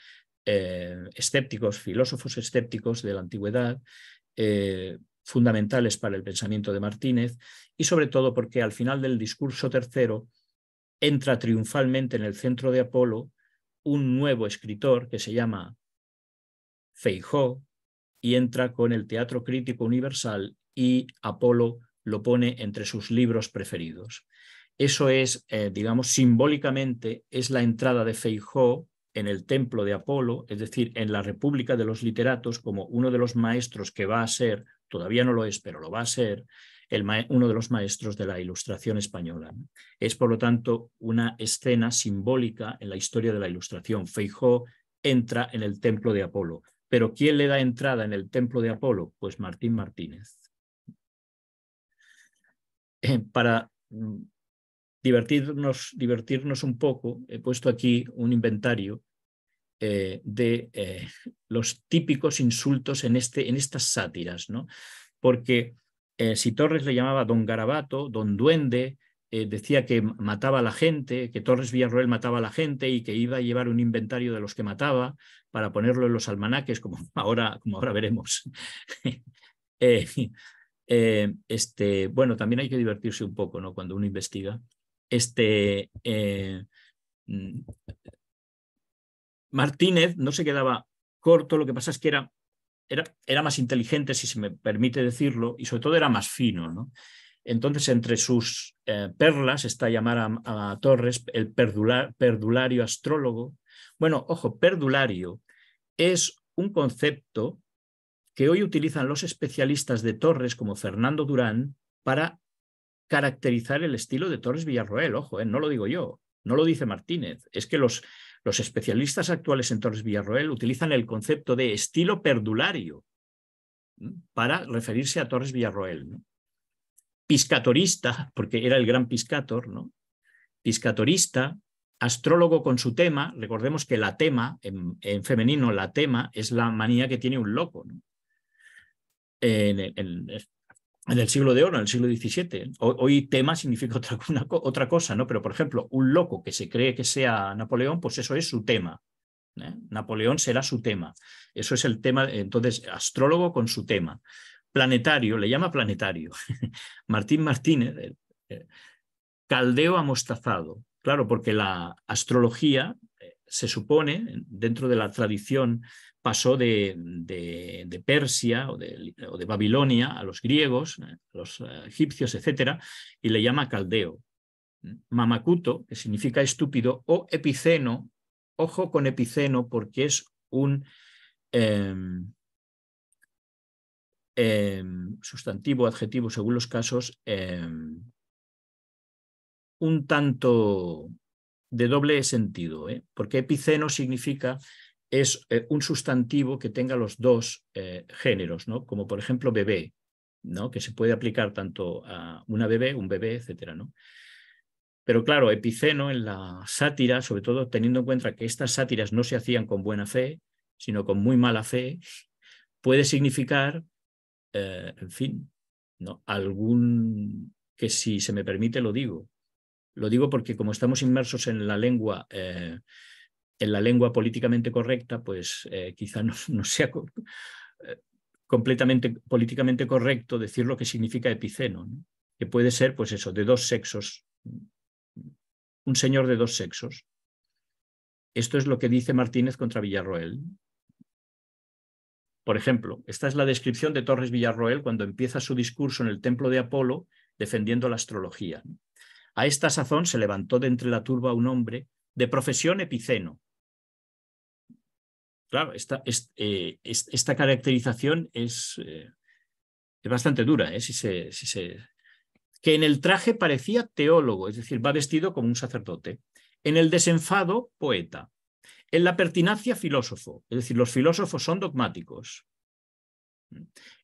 escépticos, filósofos escépticos de la antigüedad, fundamentales para el pensamiento de Martínez, y sobre todo porque al final del discurso tercero entra triunfalmente en el centro de Apolo un nuevo escritor que se llama Feijóo y entra con el Teatro Crítico Universal y Apolo lo pone entre sus libros preferidos. Eso es, digamos, simbólicamente es la entrada de Feijóo en el templo de Apolo, es decir, en la República de los Literatos, como uno de los maestros que va a ser, todavía no lo es, pero lo va a ser, uno de los maestros de la Ilustración española. Es, por lo tanto, una escena simbólica en la historia de la Ilustración. Feijóo entra en el templo de Apolo. Pero ¿quién le da entrada en el templo de Apolo? Pues Martín Martínez. Para divertirnos un poco, he puesto aquí un inventario de los típicos insultos en estas sátiras, ¿no? Porque si Torres le llamaba don Garabato, don Duende, decía que mataba a la gente, que Torres Villarroel mataba a la gente y que iba a llevar un inventario de los que mataba para ponerlo en los almanaques, como ahora veremos. Bueno, también hay que divertirse un poco, ¿no? Cuando uno investiga. Martínez no se quedaba corto, lo que pasa es que era más inteligente, si se me permite decirlo, y sobre todo era más fino, ¿no? Entonces, entre sus perlas está llamar a Torres el perdulario astrólogo. Bueno, ojo, perdulario es un concepto que hoy utilizan los especialistas de Torres, como Fernando Durán, para caracterizar el estilo de Torres Villarroel. Ojo, no lo digo yo, no lo dice Martínez, es que los especialistas actuales en Torres Villarroel utilizan el concepto de estilo perdulario para referirse a Torres Villarroel, ¿no? Piscatorista, porque era el gran piscator, ¿no? Piscatorista, astrólogo con su tema. Recordemos que la tema, en femenino, la tema es la manía que tiene un loco, ¿no? En el siglo de oro, en el siglo XVII. Hoy tema significa otra cosa, ¿no? Pero, por ejemplo, un loco que se cree que sea Napoleón, pues eso es su tema. Napoleón será su tema. Eso es el tema. Entonces, astrólogo con su tema. Planetario, le llama planetario. Martín Martínez, caldeo amostazado. Claro, porque la astrología se supone, dentro de la tradición, pasó de Persia o de Babilonia a los griegos, a los egipcios, etc., y le llama caldeo. Mamacuto, que significa estúpido, o epiceno, ojo con epiceno, porque es un sustantivo, adjetivo, según los casos, un tanto de doble sentido, porque epiceno significa es un sustantivo que tenga los dos géneros, ¿no? Como por ejemplo bebé, ¿no? Que se puede aplicar tanto a una bebé, un bebé, etcétera, ¿no? Pero claro, epiceno en la sátira, sobre todo teniendo en cuenta que estas sátiras no se hacían con buena fe, sino con muy mala fe, puede significar, en fin, ¿no? Algún, que si se me permite lo digo porque como estamos inmersos en la lengua políticamente correcta, pues quizá no sea completamente políticamente correcto decir lo que significa epiceno, ¿no? Que puede ser, pues eso, de dos sexos, un señor de dos sexos. Esto es lo que dice Martínez contra Villarroel. Por ejemplo, esta es la descripción de Torres Villarroel cuando empieza su discurso en el templo de Apolo defendiendo la astrología. A esta sazón se levantó de entre la turba un hombre de profesión epiceno. Claro, esta caracterización es bastante dura, que en el traje parecía teólogo, es decir, va vestido como un sacerdote. En el desenfado, poeta. En la pertinacia, filósofo, es decir, los filósofos son dogmáticos.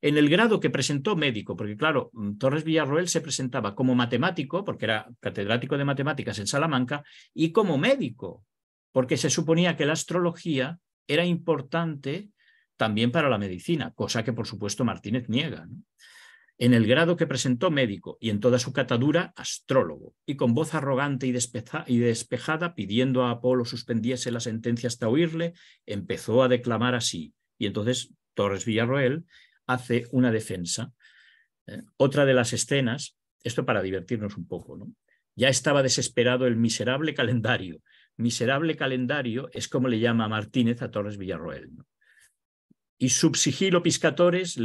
En el grado que presentó, médico, porque claro, Torres Villarroel se presentaba como matemático, porque era catedrático de matemáticas en Salamanca, y como médico, porque se suponía que la astrología era importante también para la medicina, cosa que por supuesto Martínez niega, ¿no? En el grado que presentó, médico, y en toda su catadura, astrólogo, y con voz arrogante y despejada, pidiendo a Apolo suspendiese la sentencia hasta oírle, empezó a declamar así. Y entonces Torres Villarroel hace una defensa. Otra de las escenas, esto para divertirnos un poco, ¿no? Ya estaba desesperado el miserable calendario. Miserable calendario es como le llama Martínez a Torres Villarroel, ¿no? Y subsigilo piscatores,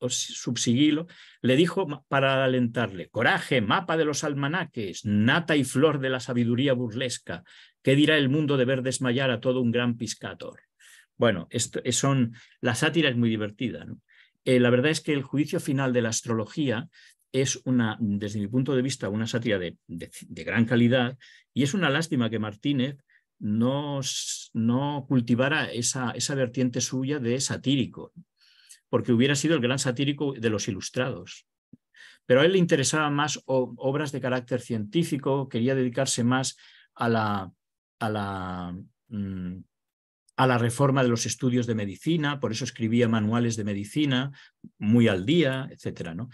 subsigilo, le dijo para alentarle: coraje, mapa de los almanaques, nata y flor de la sabiduría burlesca, ¿qué dirá el mundo de ver desmayar a todo un gran piscator? Bueno, la sátira es muy divertida, ¿no? La verdad es que el juicio final de la astrología es desde mi punto de vista, una sátira de gran calidad, y es una lástima que Martínez no cultivara esa vertiente suya de satírico, porque hubiera sido el gran satírico de los ilustrados. Pero a él le interesaban más obras de carácter científico, quería dedicarse más a la a la reforma de los estudios de medicina, por eso escribía manuales de medicina muy al día, etcétera, ¿no?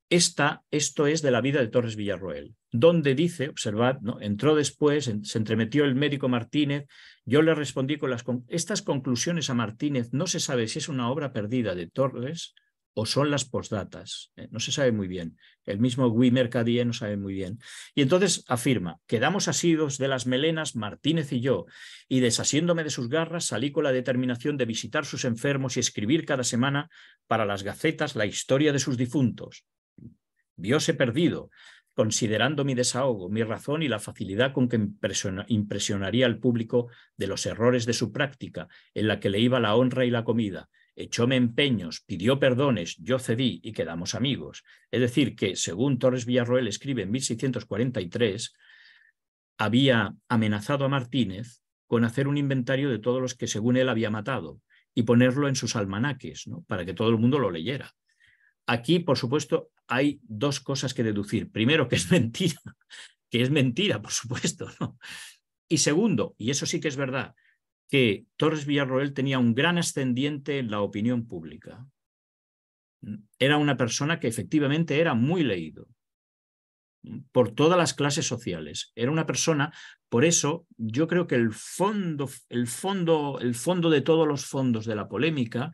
Esto es de la vida de Torres Villarroel, donde dice, observad, ¿no? Entró después, se entremetió el médico Martínez, yo le respondí con estas conclusiones a Martínez, no se sabe si es una obra perdida de Torres o son las postdatas, no se sabe muy bien, el mismo Guy Mercadier no sabe muy bien. Y entonces afirma, quedamos asidos de las melenas Martínez y yo, y desasiéndome de sus garras salí con la determinación de visitar sus enfermos y escribir cada semana para las gacetas la historia de sus difuntos. Vióse perdido, considerando mi desahogo, mi razón y la facilidad con que impresionaría al público de los errores de su práctica, en la que le iba la honra y la comida. Echóme empeños, pidió perdones, yo cedí y quedamos amigos. Es decir, que según Torres Villarroel escribe en 1643, había amenazado a Martínez con hacer un inventario de todos los que según él había matado y ponerlo en sus almanaques, ¿no? Para que todo el mundo lo leyera. Aquí, por supuesto, hay dos cosas que deducir. Primero, que es mentira, por supuesto, ¿no? Y segundo, y eso sí que es verdad, que Torres Villarroel tenía un gran ascendiente en la opinión pública. Era una persona que efectivamente era muy leído por todas las clases sociales. Era una persona, por eso yo creo que el fondo de todos los fondos de la polémica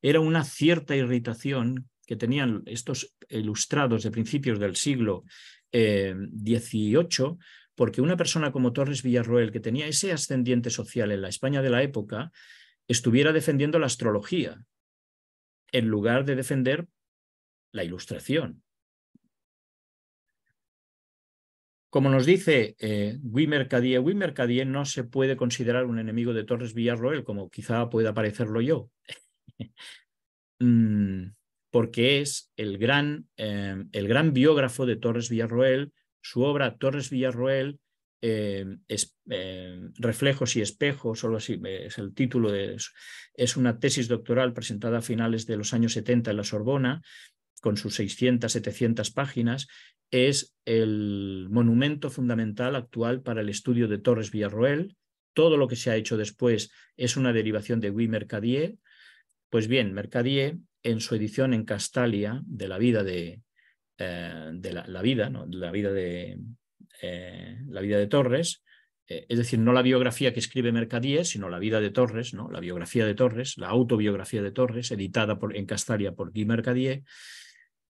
era una cierta irritación que tenían estos ilustrados de principios del siglo XVIII, porque una persona como Torres Villarroel, que tenía ese ascendiente social en la España de la época, estuviera defendiendo la astrología en lugar de defender la Como nos dice Guy Mercadier no se puede considerar un enemigo de Torres Villarroel, como quizá pueda parecerlo yo, porque es el gran biógrafo de Torres Villarroel. Su obra Torres Villarroel, Reflejos y espejos, solo así es el título, es una tesis doctoral presentada a finales de los años 70 en la Sorbona, con sus 600, 700 páginas, es el monumento fundamental actual para el estudio de Torres Villarroel. Todo lo que se ha hecho después es una derivación de Guy Mercadier. Pues bien, Mercadier, en su edición en Castalia de la vida de la vida de Torres, es decir, no la biografía que escribe Mercadier, sino la vida de Torres, ¿no? La biografía de Torres, la autobiografía de Torres, editada en Castalia por Guy Mercadier,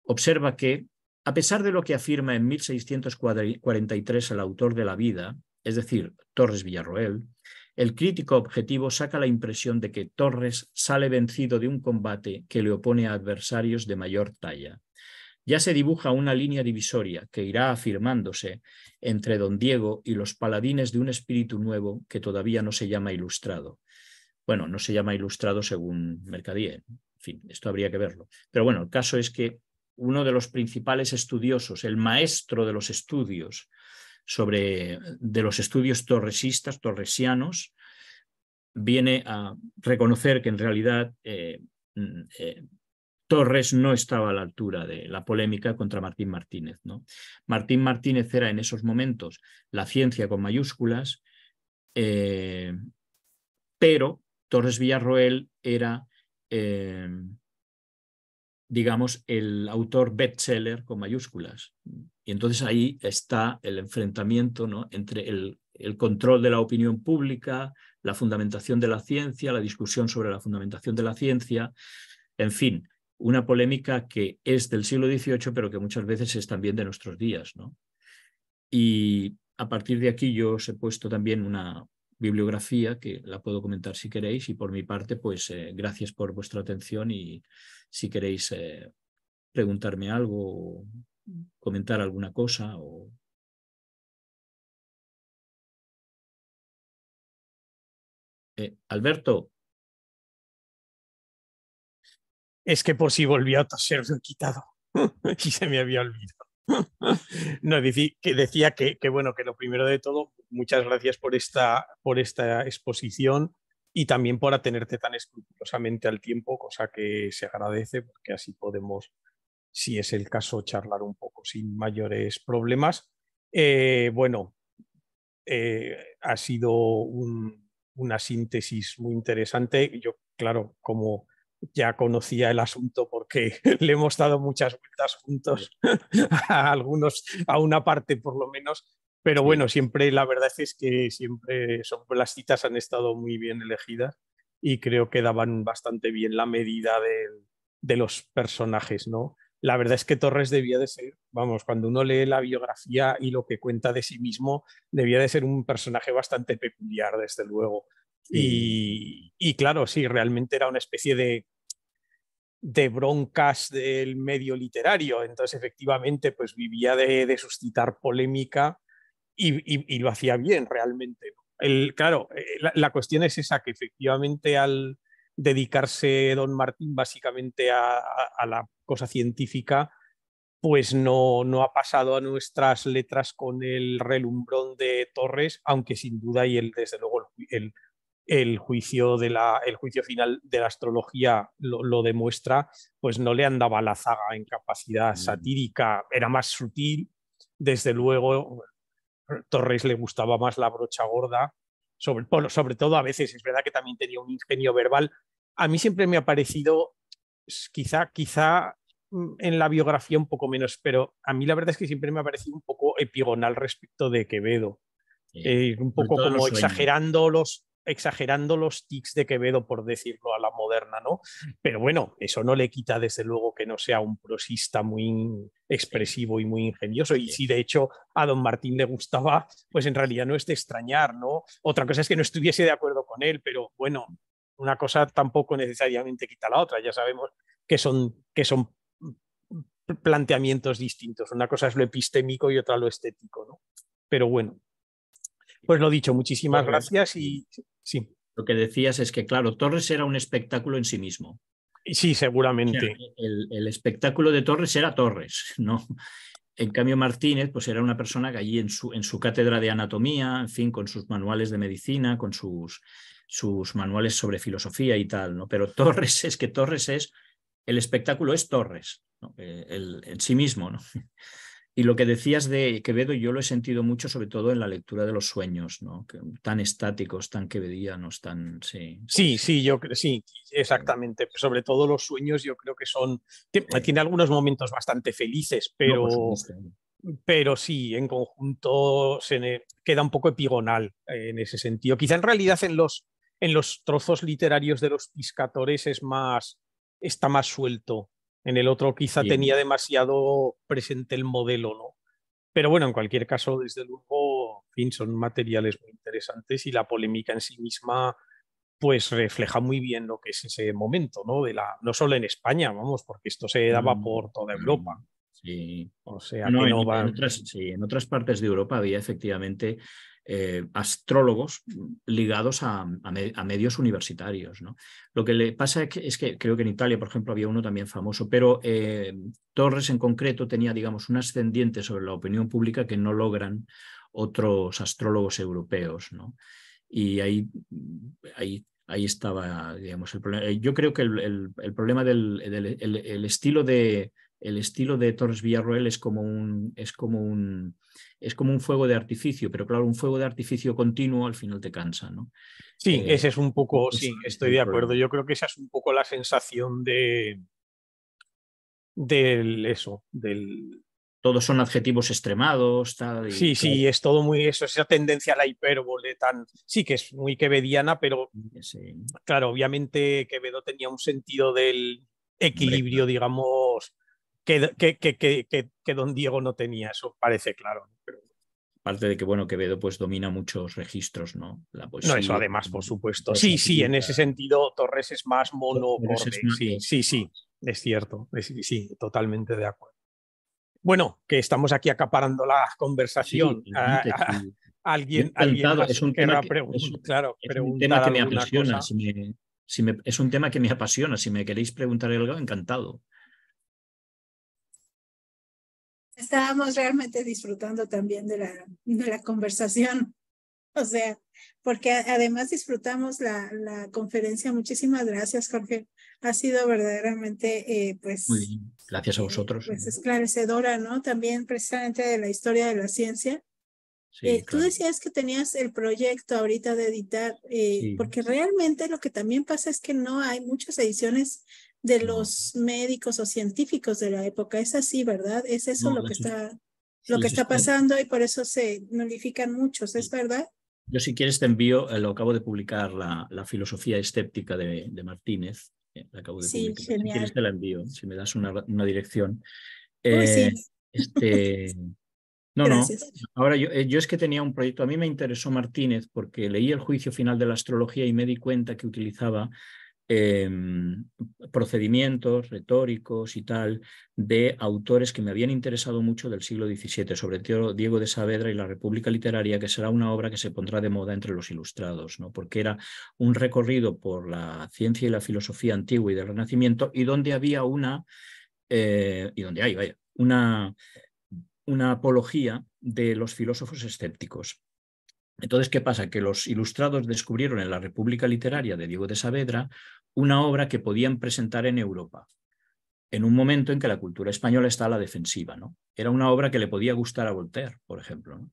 observa que, a pesar de lo que afirma en 1643 el autor de la vida, es decir, Torres Villarroel, el crítico objetivo saca la impresión de que Torres sale vencido de un combate que le opone a adversarios de mayor talla. Ya se dibuja una línea divisoria que irá afirmándose entre don Diego y los paladines de un espíritu nuevo que todavía no se llama ilustrado. Bueno, no se llama ilustrado según Mercadier. En fin, esto habría que verlo. Pero bueno, el caso es que uno de los principales estudiosos, el maestro de los estudios de los estudios torresistas, torresianos, viene a reconocer que en realidad Torres no estaba a la altura de la polémica contra Martín Martínez, ¿no? Martín Martínez era en esos momentos la ciencia con mayúsculas, pero Torres Villarroel era, digamos, el autor bestseller con mayúsculas. Y entonces ahí está el enfrentamiento, ¿no? Entre el control de la opinión pública, la fundamentación de la ciencia, la discusión sobre la fundamentación de la ciencia, en fin, una polémica que es del siglo XVIII, pero que muchas veces es también de nuestros días, ¿no? Y a partir de aquí yo os he puesto también una bibliografía que la puedo comentar si queréis, y por mi parte, pues gracias por vuestra atención, y si queréis preguntarme algo, o comentar alguna cosa o... Alberto. Es que por si volvía a toser lo he quitado y se me había olvidado. No, decía que bueno, que lo primero de todo, muchas gracias por esta exposición y también por atenerte tan escrupulosamente al tiempo, cosa que se agradece, porque así podemos, si es el caso, charlar un poco sin mayores problemas. Bueno, ha sido un una síntesis muy interesante. Yo, claro, como ya conocía el asunto porque le hemos dado muchas vueltas juntos a algunos, a una parte por lo menos, pero bueno, siempre la verdad es que siempre las citas han estado muy bien elegidas y creo que daban bastante bien la medida de los personajes, ¿no? La verdad es que Torres debía de ser, vamos, cuando uno lee la biografía y lo que cuenta de sí mismo, debía de ser un personaje bastante peculiar, desde luego. Y claro, sí, realmente era una especie de broncas del medio literario. Entonces, efectivamente, pues vivía de suscitar polémica y lo hacía bien realmente. Claro, la cuestión es esa, que efectivamente al dedicarse don Martín básicamente a la cosa científica, pues no ha pasado a nuestras letras con el relumbrón de Torres, aunque sin duda y desde luego el juicio el juicio final de la astrología lo demuestra, pues no le andaba la zaga en capacidad satírica, era más sutil, desde luego. Torres le gustaba más la brocha gorda, sobre todo a veces. Es verdad que también tenía un ingenio verbal. A mí siempre me ha parecido, quizá en la biografía un poco menos, pero a mí la verdad es que siempre me ha parecido un poco epigonal respecto de Quevedo. Un poco como exagerando los tics de Quevedo, por decirlo a la moderna, ¿no? Pero bueno, eso no le quita desde luego que no sea un prosista muy expresivo y muy ingenioso. Y si de hecho a don Martín le gustaba, pues en realidad no es de extrañar, ¿no? Otra cosa es que no estuviese de acuerdo con él, pero bueno, una cosa tampoco necesariamente quita la otra. Ya sabemos que son planteamientos distintos. Una cosa es lo epistémico y otra lo estético, ¿no? Pero bueno. Pues lo dicho, muchísimas gracias y sí. Lo que decías es que, claro, Torres era un espectáculo en sí mismo. Sí, seguramente. O sea, el espectáculo de Torres era Torres, ¿no? En cambio, Martínez, pues era una persona que allí en su cátedra de anatomía, en fin, con sus manuales de medicina, con sus manuales sobre filosofía y tal, ¿no? Pero Torres el espectáculo es Torres, ¿no? En sí mismo, ¿no? Y lo que decías de Quevedo, yo lo he sentido mucho, sobre todo en la lectura de los sueños, ¿no? Tan estáticos, tan quevedianos, tan... Sí, yo creo, sí, exactamente. Sobre todo los sueños, yo creo que tiene algunos momentos bastante felices, pero sí, en conjunto queda un poco epigonal en ese sentido. Quizá en realidad en los trozos literarios de los piscatores está más suelto. En el otro quizá tenía demasiado presente el modelo, ¿no? Pero bueno, en cualquier caso, desde luego, en fin, son materiales muy interesantes y la polémica en sí misma pues refleja muy bien lo que es ese momento, ¿no? No solo en España, vamos, porque esto se daba por toda Europa. Sí. O sea que no va... En otras partes de Europa había efectivamente astrólogos ligados a medios universitarios, ¿no? Lo que le pasa es que creo que en Italia, por ejemplo, había uno también famoso, pero Torres en concreto tenía, digamos, un ascendiente sobre la opinión pública que no logran otros astrólogos europeos, ¿no? Y ahí estaba, digamos, el problema. Yo creo que el problema el estilo de Torres Villarroel es como un fuego de artificio, pero claro, un fuego de artificio continuo al final te cansa, ¿no? Sí, ese es un poco, sí, estoy de acuerdo. Yo creo que esa es un poco la sensación Todos son adjetivos extremados, tal. Sí, sí, es todo muy eso, esa tendencia a la hipérbole sí que es muy quevediana, pero claro, obviamente Quevedo tenía un sentido del equilibrio, digamos, que don Diego no tenía, eso parece claro. Pero... Aparte de que, bueno, Quevedo pues domina muchos registros, ¿no? La poesía. No, eso además, por supuesto. Sí, en ese sentido Torres es más monocorde. Sí, es cierto. Sí, totalmente de acuerdo. Bueno, que estamos aquí acaparando la conversación. Sí. Alguien más querrá preguntar alguna cosa. Es un tema que me apasiona. Si me queréis preguntar algo, encantado. Estábamos realmente disfrutando también de la conversación. O sea, porque además disfrutamos la conferencia. Muchísimas gracias, Jorge. Ha sido verdaderamente, pues... Muy bien, gracias a vosotros. Pues esclarecedora, ¿no? También precisamente de la historia de la ciencia. Sí, Tú claro. decías que tenías el proyecto ahorita de editar, Sí, porque realmente lo que también pasa es que no hay muchas ediciones de no, los médicos o científicos de la época. Es así, ¿verdad? Es eso no, lo que las está estoy- pasando y por eso se nulifican muchos, ¿es verdad? yo si quieres te envío, lo acabo de publicar, la filosofía escéptica de Martínez, la acabo de Sí, publicar. Si quieres genial. te la envío, si me das una dirección. Uy, sí, Eh, este, no, no. gracias. Ahora yo es que tenía un proyecto, a mí me interesó Martínez porque leí el juicio final de la astrología y me di cuenta que utilizaba eh, procedimientos retóricos y tal de autores que me habían interesado mucho del siglo XVII, sobre todo Diego de Saavedra y la República Literaria, que será una obra que se pondrá de moda entre los ilustrados, ¿no? Porque era un recorrido por la ciencia y la filosofía antigua y del Renacimiento y donde había y donde hay, vaya, una apología de los filósofos escépticos. Entonces, ¿qué pasa? Que los ilustrados descubrieron en la República Literaria de Diego de Saavedra una obra que podían presentar en Europa, en un momento en que la cultura española está a la defensiva, ¿no? Era una obra que le podía gustar a Voltaire, por ejemplo, ¿no?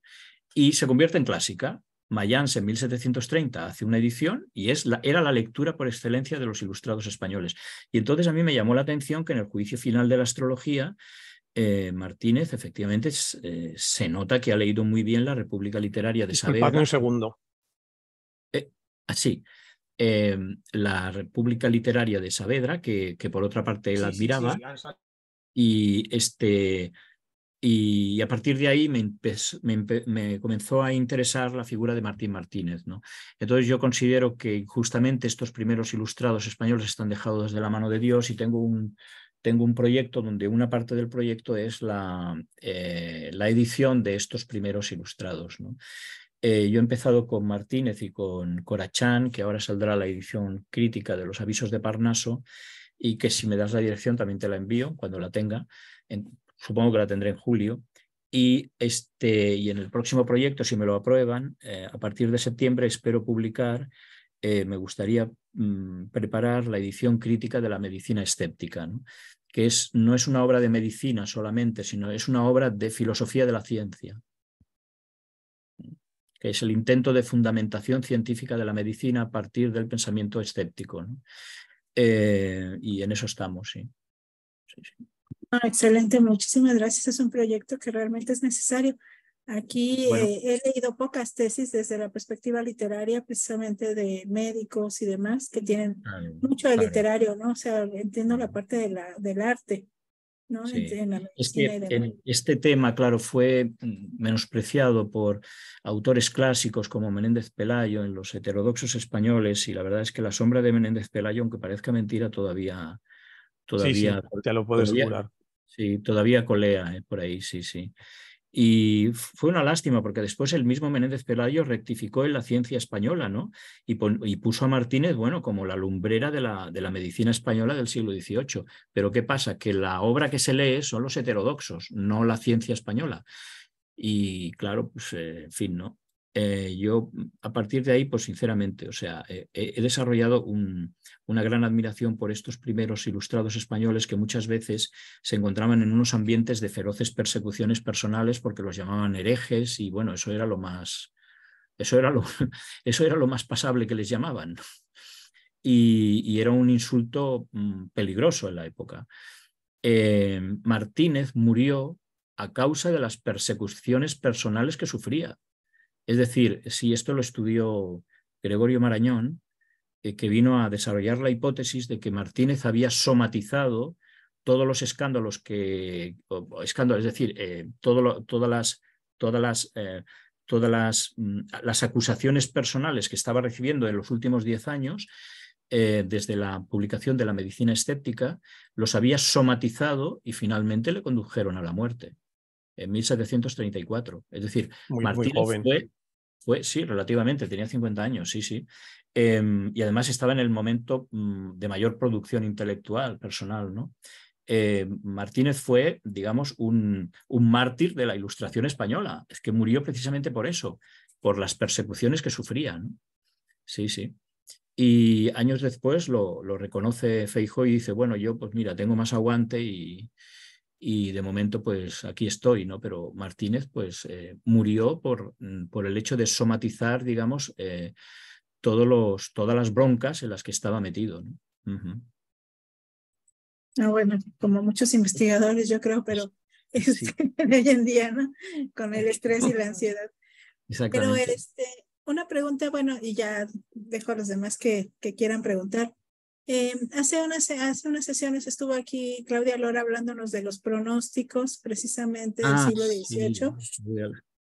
Y se convierte en clásica. Mayans en 1730 hace una edición y era la lectura por excelencia de los ilustrados españoles. Y entonces a mí me llamó la atención que en el juicio final de la astrología Martínez efectivamente se nota que ha leído muy bien la República Literaria de Disculpadme Saavedra. un segundo. Así, la República Literaria de Saavedra, que por otra parte él Sí, sí, admiraba, sí. y, y a partir de ahí me comenzó a interesar la figura de Martín Martínez, ¿no? Entonces yo considero que justamente estos primeros ilustrados españoles están dejados de la mano de Dios y tengo un proyecto donde una parte del proyecto es la edición de estos primeros ilustrados, ¿no? Yo he empezado con Martínez y con Corachán, que ahora saldrá la edición crítica de los avisos de Parnaso, y que si me das la dirección también te la envío cuando la tenga. Supongo que la tendré en julio. Y en el próximo proyecto, si me lo aprueban, a partir de septiembre espero publicar, me gustaría preparar la edición crítica de la medicina escéptica, ¿no? Que no es una obra de medicina solamente, sino es una obra de filosofía de la ciencia, que es el intento de fundamentación científica de la medicina a partir del pensamiento escéptico, ¿no? Y en eso estamos, sí. Sí, sí. Excelente, muchísimas gracias. Es un proyecto que realmente es necesario. Aquí Bueno, he leído pocas tesis desde la perspectiva literaria, precisamente de médicos y demás, que tienen claro, mucho de claro. literario, ¿no? O sea, entiendo la parte del arte, ¿no? Sí. En la Es medicina y que demás. este tema, claro, fue menospreciado por autores clásicos como Menéndez Pelayo en los heterodoxos españoles, y la verdad es que la sombra de Menéndez Pelayo, aunque parezca mentira, todavía, Sí, sí, todavía, te lo puedo todavía, asegurar. sí, todavía colea por ahí, sí, sí. Y fue una lástima porque después el mismo Menéndez Pelayo rectificó en la ciencia española, ¿no? Y puso a Martínez, bueno, como la lumbrera de la medicina española del siglo XVIII. Pero ¿qué pasa? Que la obra que se lee son los heterodoxos, no la ciencia española. Y claro, pues en fin, ¿no? Yo a partir de ahí, pues sinceramente, o sea, he desarrollado una gran admiración por estos primeros ilustrados españoles que muchas veces se encontraban en unos ambientes de feroces persecuciones personales porque los llamaban herejes y bueno, eso era lo, eso era lo más pasable que les llamaban. Y era un insulto peligroso en la época. Martínez murió a causa de las persecuciones personales que sufría. Es decir, si esto lo estudió Gregorio Marañón, que vino a desarrollar la hipótesis de que Martínez había somatizado todos los escándalos es decir, las acusaciones personales que estaba recibiendo en los últimos 10 años, desde la publicación de la medicina escéptica, los había somatizado y finalmente le condujeron a la muerte en 1734. Es decir, Muy, muy Martínez joven. sí, relativamente, tenía 50 años, sí, sí. Y además estaba en el momento de mayor producción intelectual, personal, ¿no? Martínez fue, digamos, un mártir de la Ilustración española. Es que murió precisamente por eso, por las persecuciones que sufría, ¿no? Sí, sí. Y años después lo reconoce Feijóo y dice, bueno, yo pues mira, tengo más aguante y y de momento pues aquí estoy, ¿no? Pero Martínez pues murió por el hecho de somatizar, digamos, todas las broncas en las que estaba metido, ¿no? Uh-huh. Bueno, como muchos investigadores, yo creo, pero Sí. hoy en día, ¿no? Con el estrés y la ansiedad. Pero Exactamente. una pregunta, bueno, y ya dejo a los demás que quieran preguntar. Hace unas sesiones estuvo aquí Claudia Lora hablándonos de los pronósticos precisamente del siglo Sí. XVIII.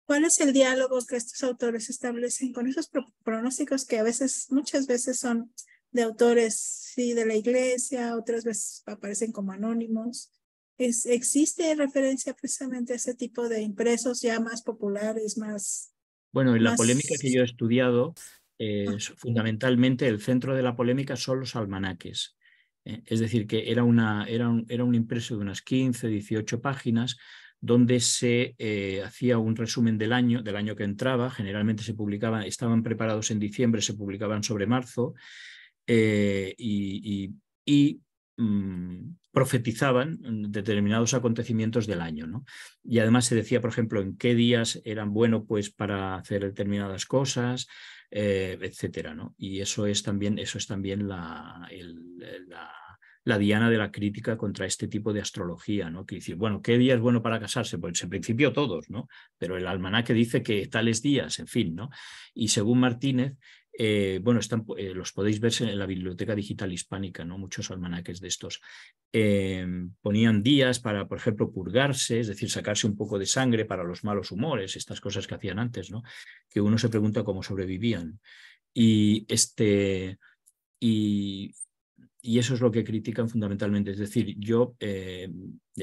¿Cuál es el diálogo que estos autores establecen con esos pronósticos que muchas veces son de autores, sí, de la iglesia, otras veces aparecen como anónimos? ¿Existe referencia precisamente a ese tipo de impresos ya más populares, Bueno, en la polémica que más... yo he estudiado, fundamentalmente el centro de la polémica son los almanaques. Es decir, que era un impreso de unas 15, 18 páginas donde se hacía un resumen del año que entraba. Generalmente se publicaban, estaban preparados en diciembre, se publicaban sobre marzo y profetizaban determinados acontecimientos del año, ¿no? Y además se decía, por ejemplo, en qué días eran buenos pues, para hacer determinadas cosas, etcétera, ¿no? Y eso es también la diana de la crítica contra este tipo de astrología, ¿no? Que dice, bueno, ¿qué día es bueno para casarse? Pues en principio todos, ¿no? Pero el almanaque dice que tales días, en fin, ¿no? Y según Martínez, bueno, los podéis ver en la Biblioteca Digital Hispánica, ¿no? Muchos almanaques de estos. Ponían días para, por ejemplo, purgarse, es decir, sacarse un poco de sangre para los malos humores, estas cosas que hacían antes, ¿no? Que uno se pregunta cómo sobrevivían. Y eso es lo que critican fundamentalmente. Es decir, yo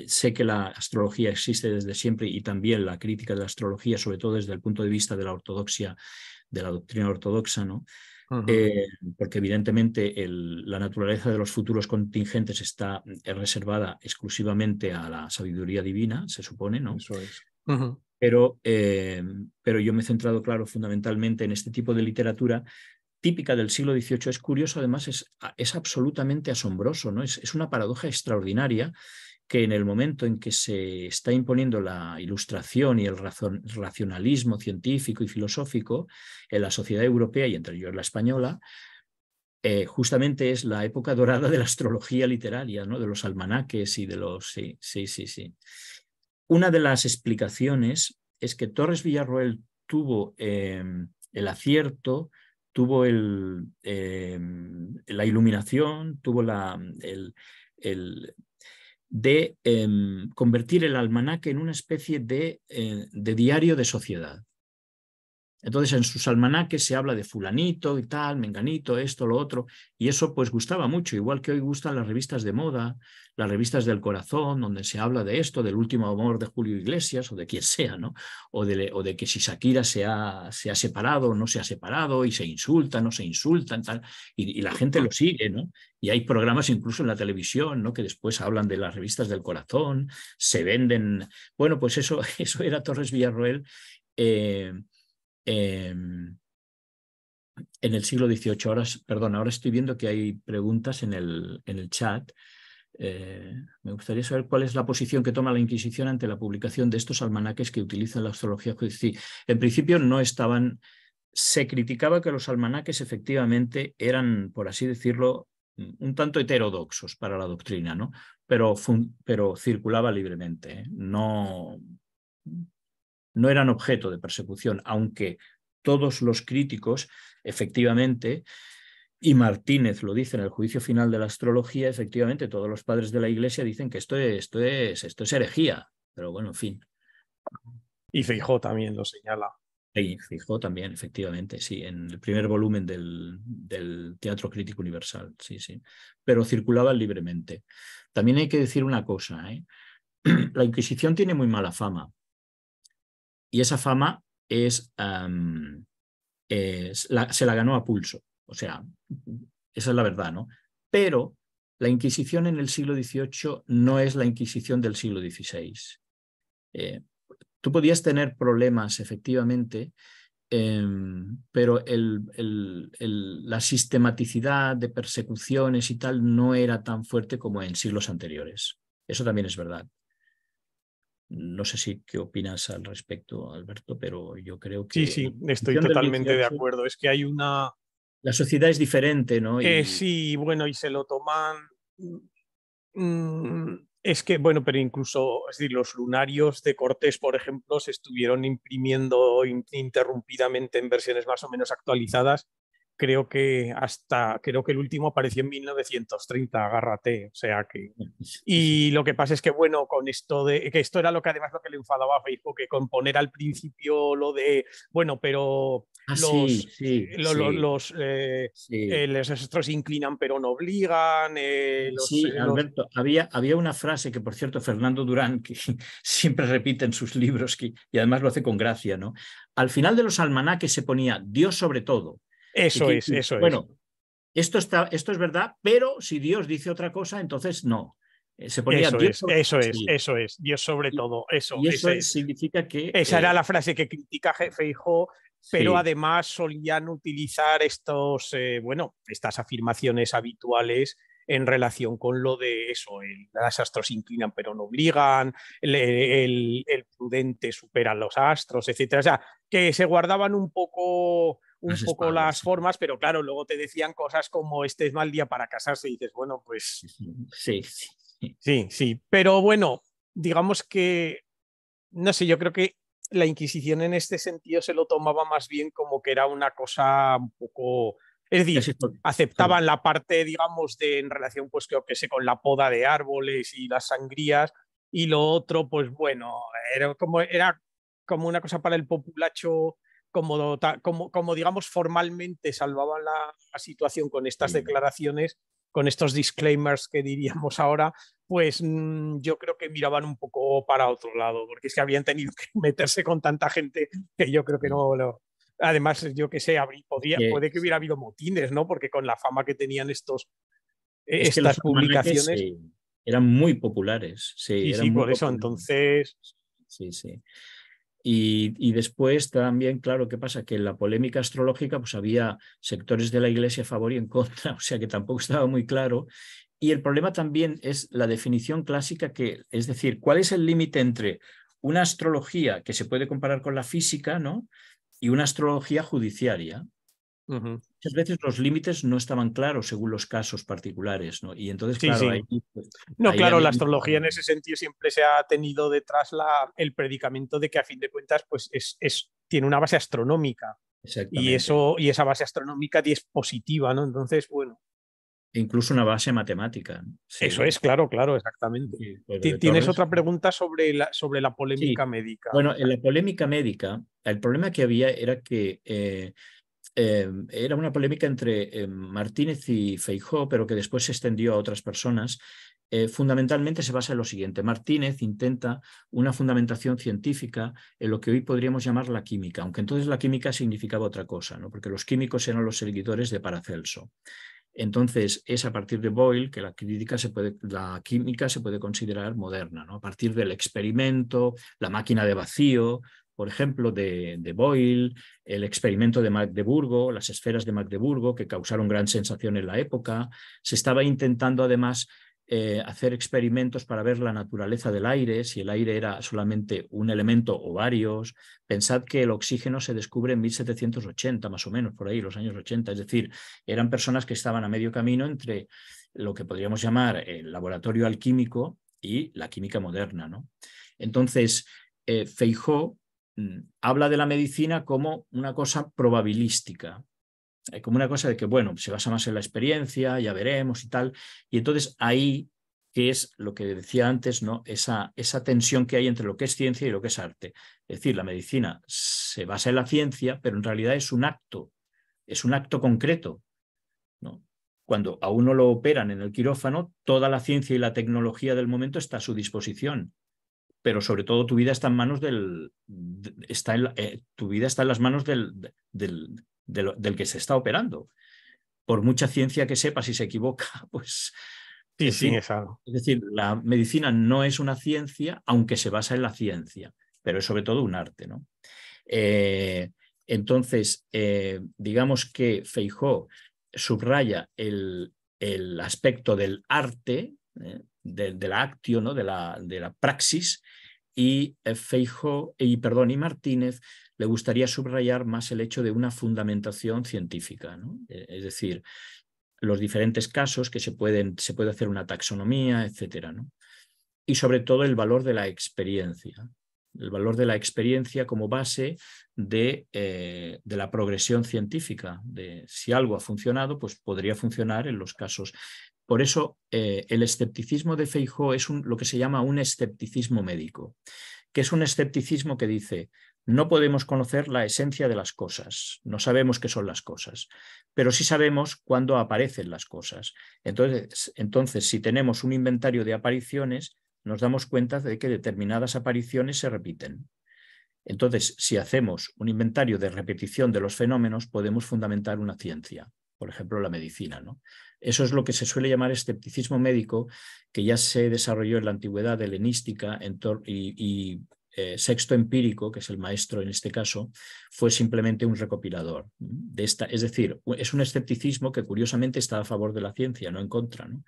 sé que la astrología existe desde siempre y también la crítica de la astrología, sobre todo desde el punto de vista de la ortodoxia, de la doctrina ortodoxa, ¿no? Porque evidentemente la naturaleza de los futuros contingentes está reservada exclusivamente a la sabiduría divina, se supone, ¿no? Eso es. Pero yo me he centrado, claro, fundamentalmente en este tipo de literatura típica del siglo XVIII. Es curioso, además, es absolutamente asombroso, ¿no? Es una paradoja extraordinaria que en el momento en que se está imponiendo la ilustración y el racionalismo científico y filosófico en la sociedad europea y entre ellos la española, justamente es la época dorada de la astrología literaria, ¿no? De los almanaques y de los... Sí, sí, sí, sí. Una de las explicaciones es que Torres Villarroel tuvo el acierto, tuvo la iluminación, tuvo de convertir el almanaque en una especie de diario de sociedad. Entonces en sus almanaques se habla de fulanito y tal, menganito, esto, lo otro, y eso pues gustaba mucho, igual que hoy gustan las revistas de moda, las revistas del corazón, donde se habla de esto, del último amor de Julio Iglesias o de quien sea, ¿no? O de que si Shakira se ha separado o no se ha separado y se insultan, no se insultan, tal, y la gente lo sigue, ¿no? Y hay programas incluso en la televisión, ¿no? Que después hablan de las revistas del corazón, se venden. Bueno, pues eso era Torres Villarroel. En el siglo XVIII. Ahora estoy viendo que hay preguntas en el chat. Me gustaría saber cuál es la posición que toma la Inquisición ante la publicación de estos almanaques que utilizan la astrología judicial. En principio no estaban... Se criticaba que los almanaques efectivamente eran, por así decirlo, un tanto heterodoxos para la doctrina, ¿no? Pero circulaba libremente, ¿eh? No eran objeto de persecución, aunque todos los críticos, efectivamente, y Martínez lo dice en el juicio final de la astrología, efectivamente, todos los padres de la Iglesia dicen que esto es herejía, pero bueno, en fin. Y Feijó también lo señala. Y Feijó también, efectivamente, sí, en el primer volumen del Teatro Crítico Universal, sí, sí, pero circulaban libremente. También hay que decir una cosa, ¿eh? La Inquisición tiene muy mala fama, y esa fama se la ganó a pulso. O sea, esa es la verdad, ¿no? Pero la Inquisición en el siglo XVIII no es la Inquisición del siglo XVI. Tú podías tener problemas, efectivamente, pero la sistematicidad de persecuciones y tal no era tan fuerte como en siglos anteriores. Eso también es verdad. No sé si qué opinas al respecto, Alberto, pero yo creo Sí, que sí, la estoy edición del totalmente de 18, acuerdo. Es que hay una... la sociedad es diferente, ¿no? Y sí, bueno, y se lo toman... es que, bueno, pero incluso, es decir, los lunarios de Cortés, por ejemplo, se estuvieron imprimiendo interrumpidamente en versiones más o menos actualizadas. Creo que el último apareció en 1930, agárrate, o sea que... sí. Y lo que pasa es que, bueno, con esto de que esto era lo que además lo que le enfadaba a Facebook, que con poner al principio lo de, bueno, pero Ah, sí, los, sí, sí, sí. los astros inclinan pero no obligan, Sí, Alberto, había una frase que, por cierto, Fernando Durán, que siempre repite en sus libros, y además lo hace con gracia, ¿no? Al final de los almanaques se ponía Dios sobre todo. ¿Qué eso quiere es, decir? eso es. Bueno, esto es verdad, pero si Dios dice otra cosa, entonces no. Se ponía Eso Dios es, sobre eso todo. es, Sí. eso es, Dios sobre Y, todo, eso, y ese eso es. significa que Esa era la frase que critica Feijóo, pero sí, además solían utilizar bueno, estas afirmaciones habituales en relación con lo de eso, las astros se inclinan pero no obligan, el prudente supera a los astros, etcétera. O sea, que se guardaban un las poco las espaldas. formas, pero claro, luego te decían cosas como este es mal día para casarse y dices, bueno, pues Sí, sí, sí. sí, sí, pero bueno, digamos que no sé, yo creo que la Inquisición en este sentido se lo tomaba más bien como que era una cosa un poco, es decir, Casi aceptaban la parte, digamos, de en relación, pues creo que sé, con la poda de árboles y las sangrías, y lo otro, pues bueno, era como una cosa para el populacho, como digamos, formalmente salvaban la situación con estas sí. declaraciones, con estos disclaimers que diríamos ahora, pues yo creo que miraban un poco para otro lado, porque es que habían tenido que meterse con tanta gente que yo creo que Sí. no lo... Además, yo que sé, puede que Sí. hubiera habido motines, ¿no? Porque con la fama que tenían Es que los estas almanaques publicaciones, eran muy populares, sí, sí, eran sí, muy por eso, populares. entonces, Sí, sí. Y después también, claro, ¿qué pasa? Que en la polémica astrológica pues había sectores de la Iglesia a favor y en contra, o sea que tampoco estaba muy claro. Y el problema también es la definición clásica, que es decir, ¿cuál es el límite entre una astrología que se puede comparar con la física, ¿no? Y una astrología judiciaria? uh-huh. Muchas veces los límites no estaban claros según los casos particulares, ¿no? Y entonces, Sí, claro, sí. ahí, pues, No, ahí claro, había... la astrología en ese sentido siempre se ha tenido detrás el predicamento de que a fin de cuentas pues tiene una base astronómica y Exactamente. y esa base astronómica es positiva, ¿no? Entonces, bueno, E incluso una base matemática, ¿no? eso Sí, es, claro, claro, exactamente. sí, pues lo de ¿Tienes Torres. otra pregunta sobre la polémica Sí, médica? bueno, en la polémica médica, el problema que había era que era una polémica entre Martínez y Feijóo, pero que después se extendió a otras personas. Fundamentalmente se basa en lo siguiente. Martínez intenta una fundamentación científica en lo que hoy podríamos llamar la química, aunque entonces la química significaba otra cosa, ¿no? Porque los químicos eran los seguidores de Paracelso. Entonces, es a partir de Boyle que la química se puede considerar moderna, ¿no? A partir del experimento, la máquina de vacío, por ejemplo, de Boyle, el experimento de Magdeburgo, las esferas de Magdeburgo, que causaron gran sensación en la época. Se estaba intentando, además, hacer experimentos para ver la naturaleza del aire, si el aire era solamente un elemento o varios. Pensad que el oxígeno se descubre en 1780, más o menos, por ahí, los años 80. Es decir, eran personas que estaban a medio camino entre lo que podríamos llamar el laboratorio alquímico y la química moderna, ¿no? Entonces, Feijóo habla de la medicina como una cosa probabilística, como una cosa de que, bueno, se basa más en la experiencia, ya veremos y tal. Y entonces ahí, que es lo que decía antes, ¿no? Esa tensión que hay entre lo que es ciencia y lo que es arte. Es decir, la medicina se basa en la ciencia, pero en realidad es un acto concreto, ¿no? Cuando a uno lo operan en el quirófano, toda la ciencia y la tecnología del momento está a su disposición, pero sobre todo tu vida está en manos tu vida está en las manos del que se está operando. Por mucha ciencia que sepa, si se equivoca, pues, Sí, en sí, fin. es algo. Es decir, la medicina no es una ciencia, aunque se basa en la ciencia, pero es sobre todo un arte, ¿no? Eh, entonces, digamos que Feijóo subraya el aspecto del arte, de la actio, ¿no? de la praxis, y Feijóo y Martínez le gustaría subrayar más el hecho de una fundamentación científica, ¿no? Es decir, los diferentes casos que se puede hacer una taxonomía, etcétera, ¿no? Y sobre todo el valor de la experiencia. El valor de la experiencia como base de la progresión científica. De si algo ha funcionado, pues podría funcionar en los casos. Por eso el escepticismo de Feijóo es lo que se llama un escepticismo médico, que es un escepticismo que dice: no podemos conocer la esencia de las cosas, no sabemos qué son las cosas, pero sí sabemos cuándo aparecen las cosas. Entonces, si tenemos un inventario de apariciones, nos damos cuenta de que determinadas apariciones se repiten. Entonces, si hacemos un inventario de repetición de los fenómenos, podemos fundamentar una ciencia, por ejemplo, la medicina, ¿no? Eso es lo que se suele llamar escepticismo médico, que ya se desarrolló en la antigüedad helenística y Sexto Empírico, que es el maestro en este caso, fue simplemente un recopilador de esta. Es decir, es un escepticismo que curiosamente está a favor de la ciencia, no en contra, ¿no?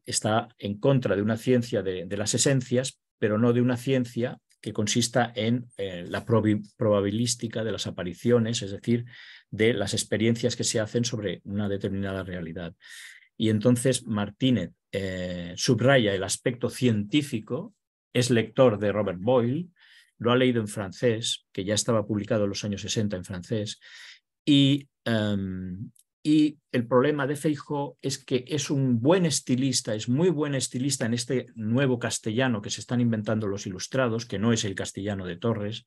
Está en contra de una ciencia de las esencias, pero no de una ciencia que consista en la probabilística de las apariciones, es decir, de las experiencias que se hacen sobre una determinada realidad. Y entonces Martínez subraya el aspecto científico, es lector de Robert Boyle, lo ha leído en francés, que ya estaba publicado en los años 60 en francés, y el problema de Feijóo es que es un buen estilista, es muy buen estilista en este nuevo castellano que se están inventando los ilustrados, que no es el castellano de Torres,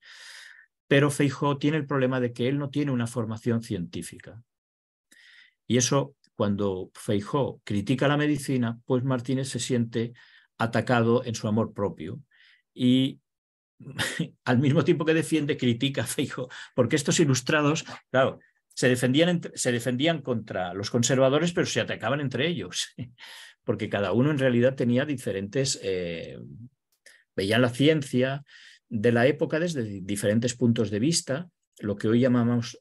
pero Feijóo tiene el problema de que él no tiene una formación científica. Y eso, cuando Feijóo critica la medicina, pues Martínez se siente atacado en su amor propio y al mismo tiempo que defiende, critica a Feijóo, porque estos ilustrados, claro, se defendían contra los conservadores, pero se atacaban entre ellos, porque cada uno en realidad tenía diferentes, veían la ciencia de la época desde diferentes puntos de vista. Lo que hoy llamamos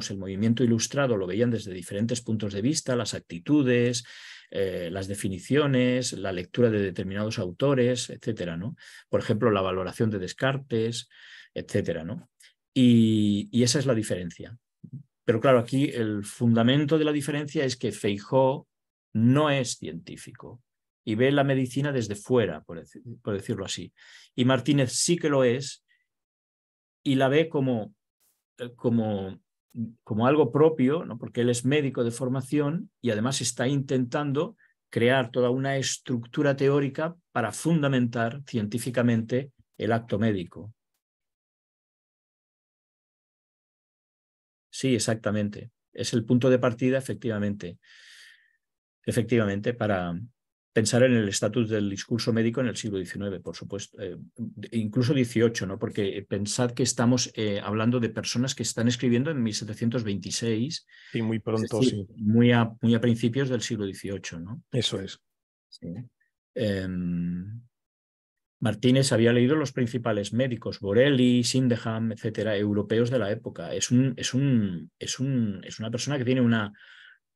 el movimiento ilustrado lo veían desde diferentes puntos de vista, las actitudes, las definiciones, la lectura de determinados autores, etcétera, ¿no? Por ejemplo, la valoración de Descartes, etcétera, ¿no? Y esa es la diferencia. Pero claro, aquí el fundamento de la diferencia es que Feijóo no es científico y ve la medicina desde fuera, por decirlo así. Y Martínez sí que lo es y la ve como algo propio, ¿no? Porque él es médico de formación y además está intentando crear toda una estructura teórica para fundamentar científicamente el acto médico. Sí, exactamente. Es el punto de partida, efectivamente, para pensar en el estatus del discurso médico en el siglo XIX, por supuesto, incluso XVIII, ¿no? Porque pensad que estamos hablando de personas que están escribiendo en 1726, y muy pronto, es decir, sí. muy a principios del siglo XVIII, ¿no? Eso es. Sí. Martínez había leído los principales médicos, Borelli, Sydenham, etcétera, europeos de la época. Es una persona que tiene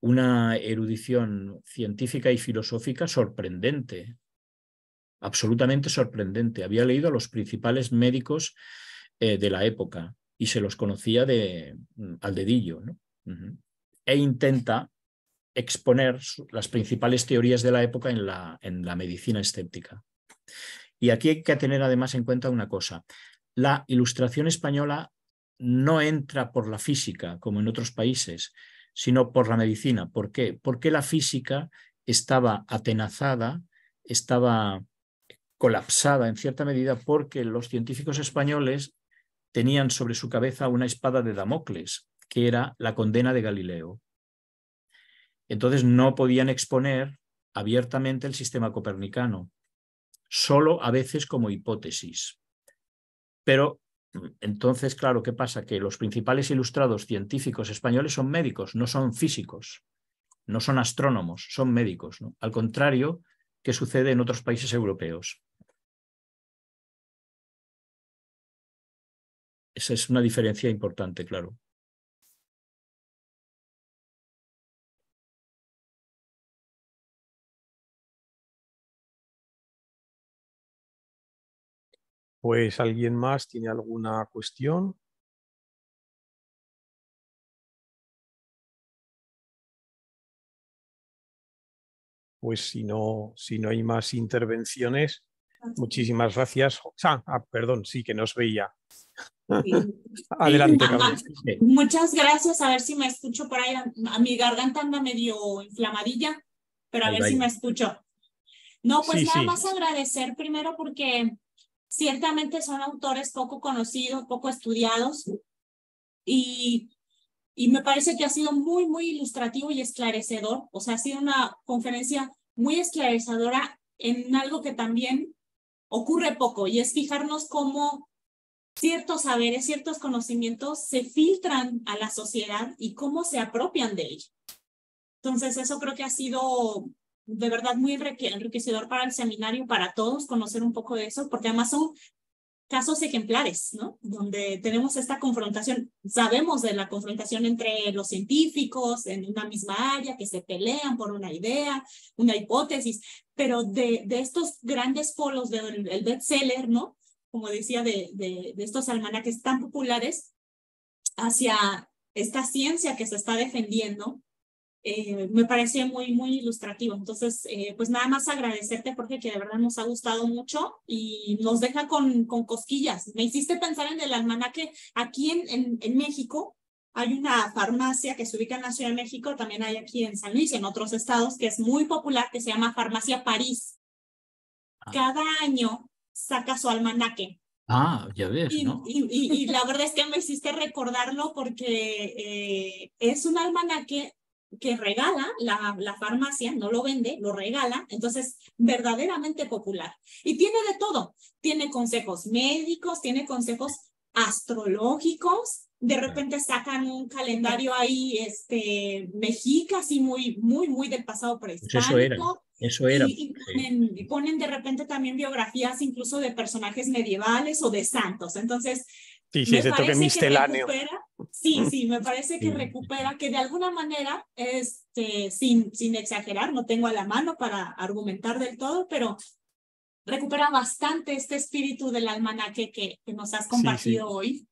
una erudición científica y filosófica sorprendente, absolutamente sorprendente. Había leído a los principales médicos de la época y se los conocía al dedillo, ¿no? E intenta exponer las principales teorías de la época en la medicina escéptica. Y aquí hay que tener además en cuenta una cosa. La Ilustración española no entra por la física, como en otros países, sino por la medicina. ¿Por qué? Porque la física estaba atenazada, estaba colapsada en cierta medida porque los científicos españoles tenían sobre su cabeza una espada de Damocles, que era la condena de Galileo. Entonces no podían exponer abiertamente el sistema copernicano, solo a veces como hipótesis. Pero entonces, claro, ¿qué pasa? Que los principales ilustrados científicos españoles son médicos, no son físicos, no son astrónomos, son médicos, ¿no? Al contrario que sucede en otros países europeos. Esa es una diferencia importante, claro. Pues, ¿alguien más tiene alguna cuestión? Pues si no hay más intervenciones, muchísimas gracias. Perdón, sí, que no os veía. Adelante, Carmen. Muchas gracias. A ver si me escucho por ahí. A mi garganta anda medio inflamadilla, pero a ver si me escucho. No, pues Sí, nada sí. más agradecer primero porque ciertamente son autores poco conocidos, poco estudiados y me parece que ha sido muy, muy ilustrativo y esclarecedor. O sea, ha sido una conferencia muy esclarecedora en algo que también ocurre poco y es fijarnos cómo ciertos saberes, ciertos conocimientos se filtran a la sociedad y cómo se apropian de ello. Entonces, eso creo que ha sido de verdad muy enriquecedor para el seminario, para todos, conocer un poco de eso, porque además son casos ejemplares, ¿no? Donde tenemos esta confrontación, sabemos de la confrontación entre los científicos en una misma área, que se pelean por una idea, una hipótesis, pero de estos grandes polos del bestseller, ¿no? Como decía, de estos almanaques tan populares, hacia esta ciencia que se está defendiendo, me parece muy, muy ilustrativo. Entonces, pues nada más agradecerte, Jorge, que de verdad nos ha gustado mucho y nos deja con cosquillas. Me hiciste pensar en el almanaque. Aquí en México hay una farmacia que se ubica en la Ciudad de México, también hay aquí en San Luis y en otros estados, que es muy popular, que se llama Farmacia París. Cada año saca su almanaque. Ya ves, ¿no? Y la verdad es que me hiciste recordarlo porque es un almanaque que regala la farmacia, no lo vende, lo regala, entonces verdaderamente popular. Y tiene de todo, tiene consejos médicos, tiene consejos astrológicos, de repente sacan un calendario ahí mexica, así muy, muy, muy del pasado prehispánico. Eso era. Y ponen de repente también biografías incluso de personajes medievales o de santos. Entonces, Sí, me ese toque parece que misceláneo. recupera, me parece que recupera, que de alguna manera, sin exagerar, no tengo a la mano para argumentar del todo, pero recupera bastante este espíritu del almanaque que nos has compartido hoy.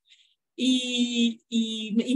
Y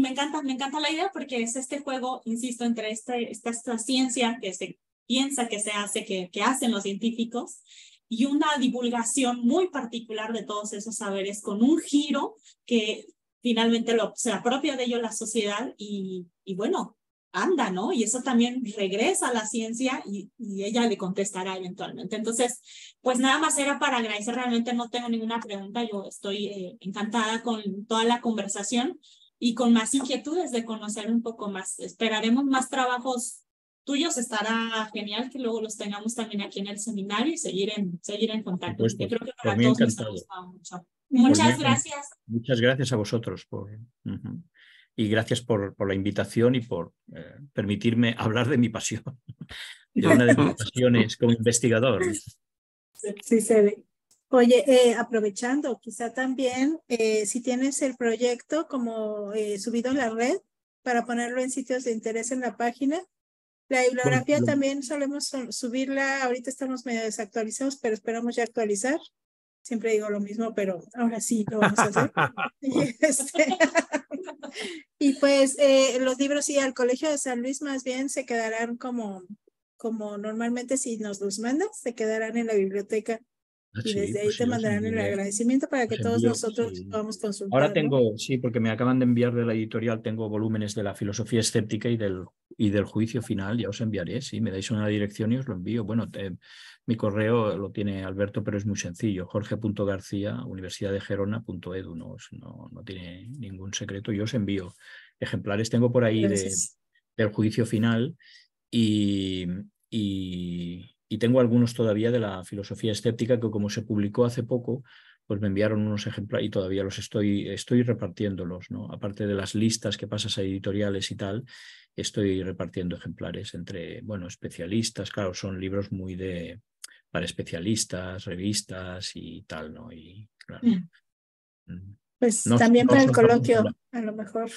me encanta la idea porque es este juego, insisto, entre esta ciencia que se piensa que se hace, que hacen los científicos, y una divulgación muy particular de todos esos saberes con un giro que finalmente se apropia de ello la sociedad y bueno, anda, ¿no? Y eso también regresa a la ciencia y ella le contestará eventualmente. Entonces, pues nada más era para agradecer, realmente no tengo ninguna pregunta, yo estoy encantada con toda la conversación y con más inquietudes de conocer un poco más. Esperaremos más trabajos tuyos, estará genial que luego los tengamos también aquí en el seminario y seguir en contacto. Yo creo que para todos nos ha gustado mucho. Muchas gracias. Muchas gracias a vosotros y gracias por la invitación y por permitirme hablar de mi pasión, de una de mis pasiones como investigador. Sí, se ve. Oye, aprovechando, quizá también si tienes el proyecto como subido en la red para ponerlo en sitios de interés en la página. La bibliografía también solemos subirla, ahorita estamos medio desactualizados, pero esperamos ya actualizar. Siempre digo lo mismo, pero ahora sí lo vamos a hacer. Y pues los libros sí, al Colegio de San Luis más bien se quedarán como normalmente si nos los mandas, se quedarán en la biblioteca. Y desde ahí te mandarán el agradecimiento para que todos nosotros podamos consultar. Ahora tengo, porque me acaban de enviar de la editorial, tengo volúmenes de la filosofía escéptica y del juicio final, ya os enviaré, si me dais una dirección y os lo envío. Bueno, mi correo lo tiene Alberto, pero es muy sencillo, jorge.garcía, universidaddegerona.edu, no tiene ningún secreto, yo os envío ejemplares, tengo por ahí del juicio final y tengo algunos todavía de la filosofía escéptica que como se publicó hace poco, pues me enviaron unos ejemplares y todavía los estoy repartiéndolos, ¿no? Aparte de las listas que pasas a editoriales y tal, estoy repartiendo ejemplares entre, especialistas, claro, son libros muy para especialistas, revistas y tal, ¿no? Y claro. Pues también para el coloquio, a lo mejor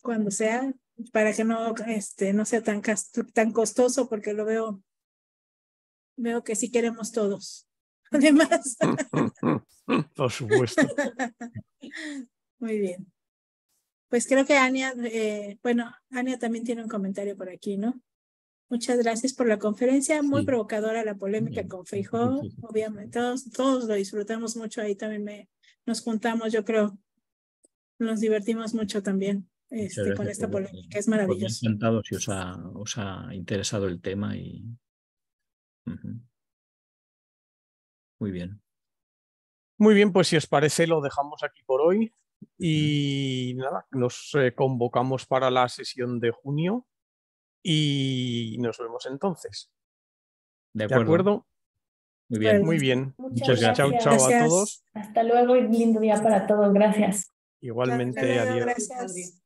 cuando sea, para que no sea tan costoso, porque veo que sí queremos todos. además. Por supuesto. Muy bien. Pues creo que Ania, Ania también tiene un comentario por aquí, ¿no? Muchas gracias por la conferencia, muy provocadora la polémica con Feijóo, obviamente todos lo disfrutamos mucho, ahí también nos juntamos, yo creo, nos divertimos mucho también con esta polémica, es maravilloso. Me ha encantado si os ha interesado el tema y... Muy bien. Muy bien, pues si os parece lo dejamos aquí por hoy y nada, nos convocamos para la sesión de junio y nos vemos entonces. De acuerdo. Muy bien. Muy bien. Muchas gracias. Chao a todos. Hasta luego y lindo día para todos. Gracias. Igualmente, adiós. Gracias.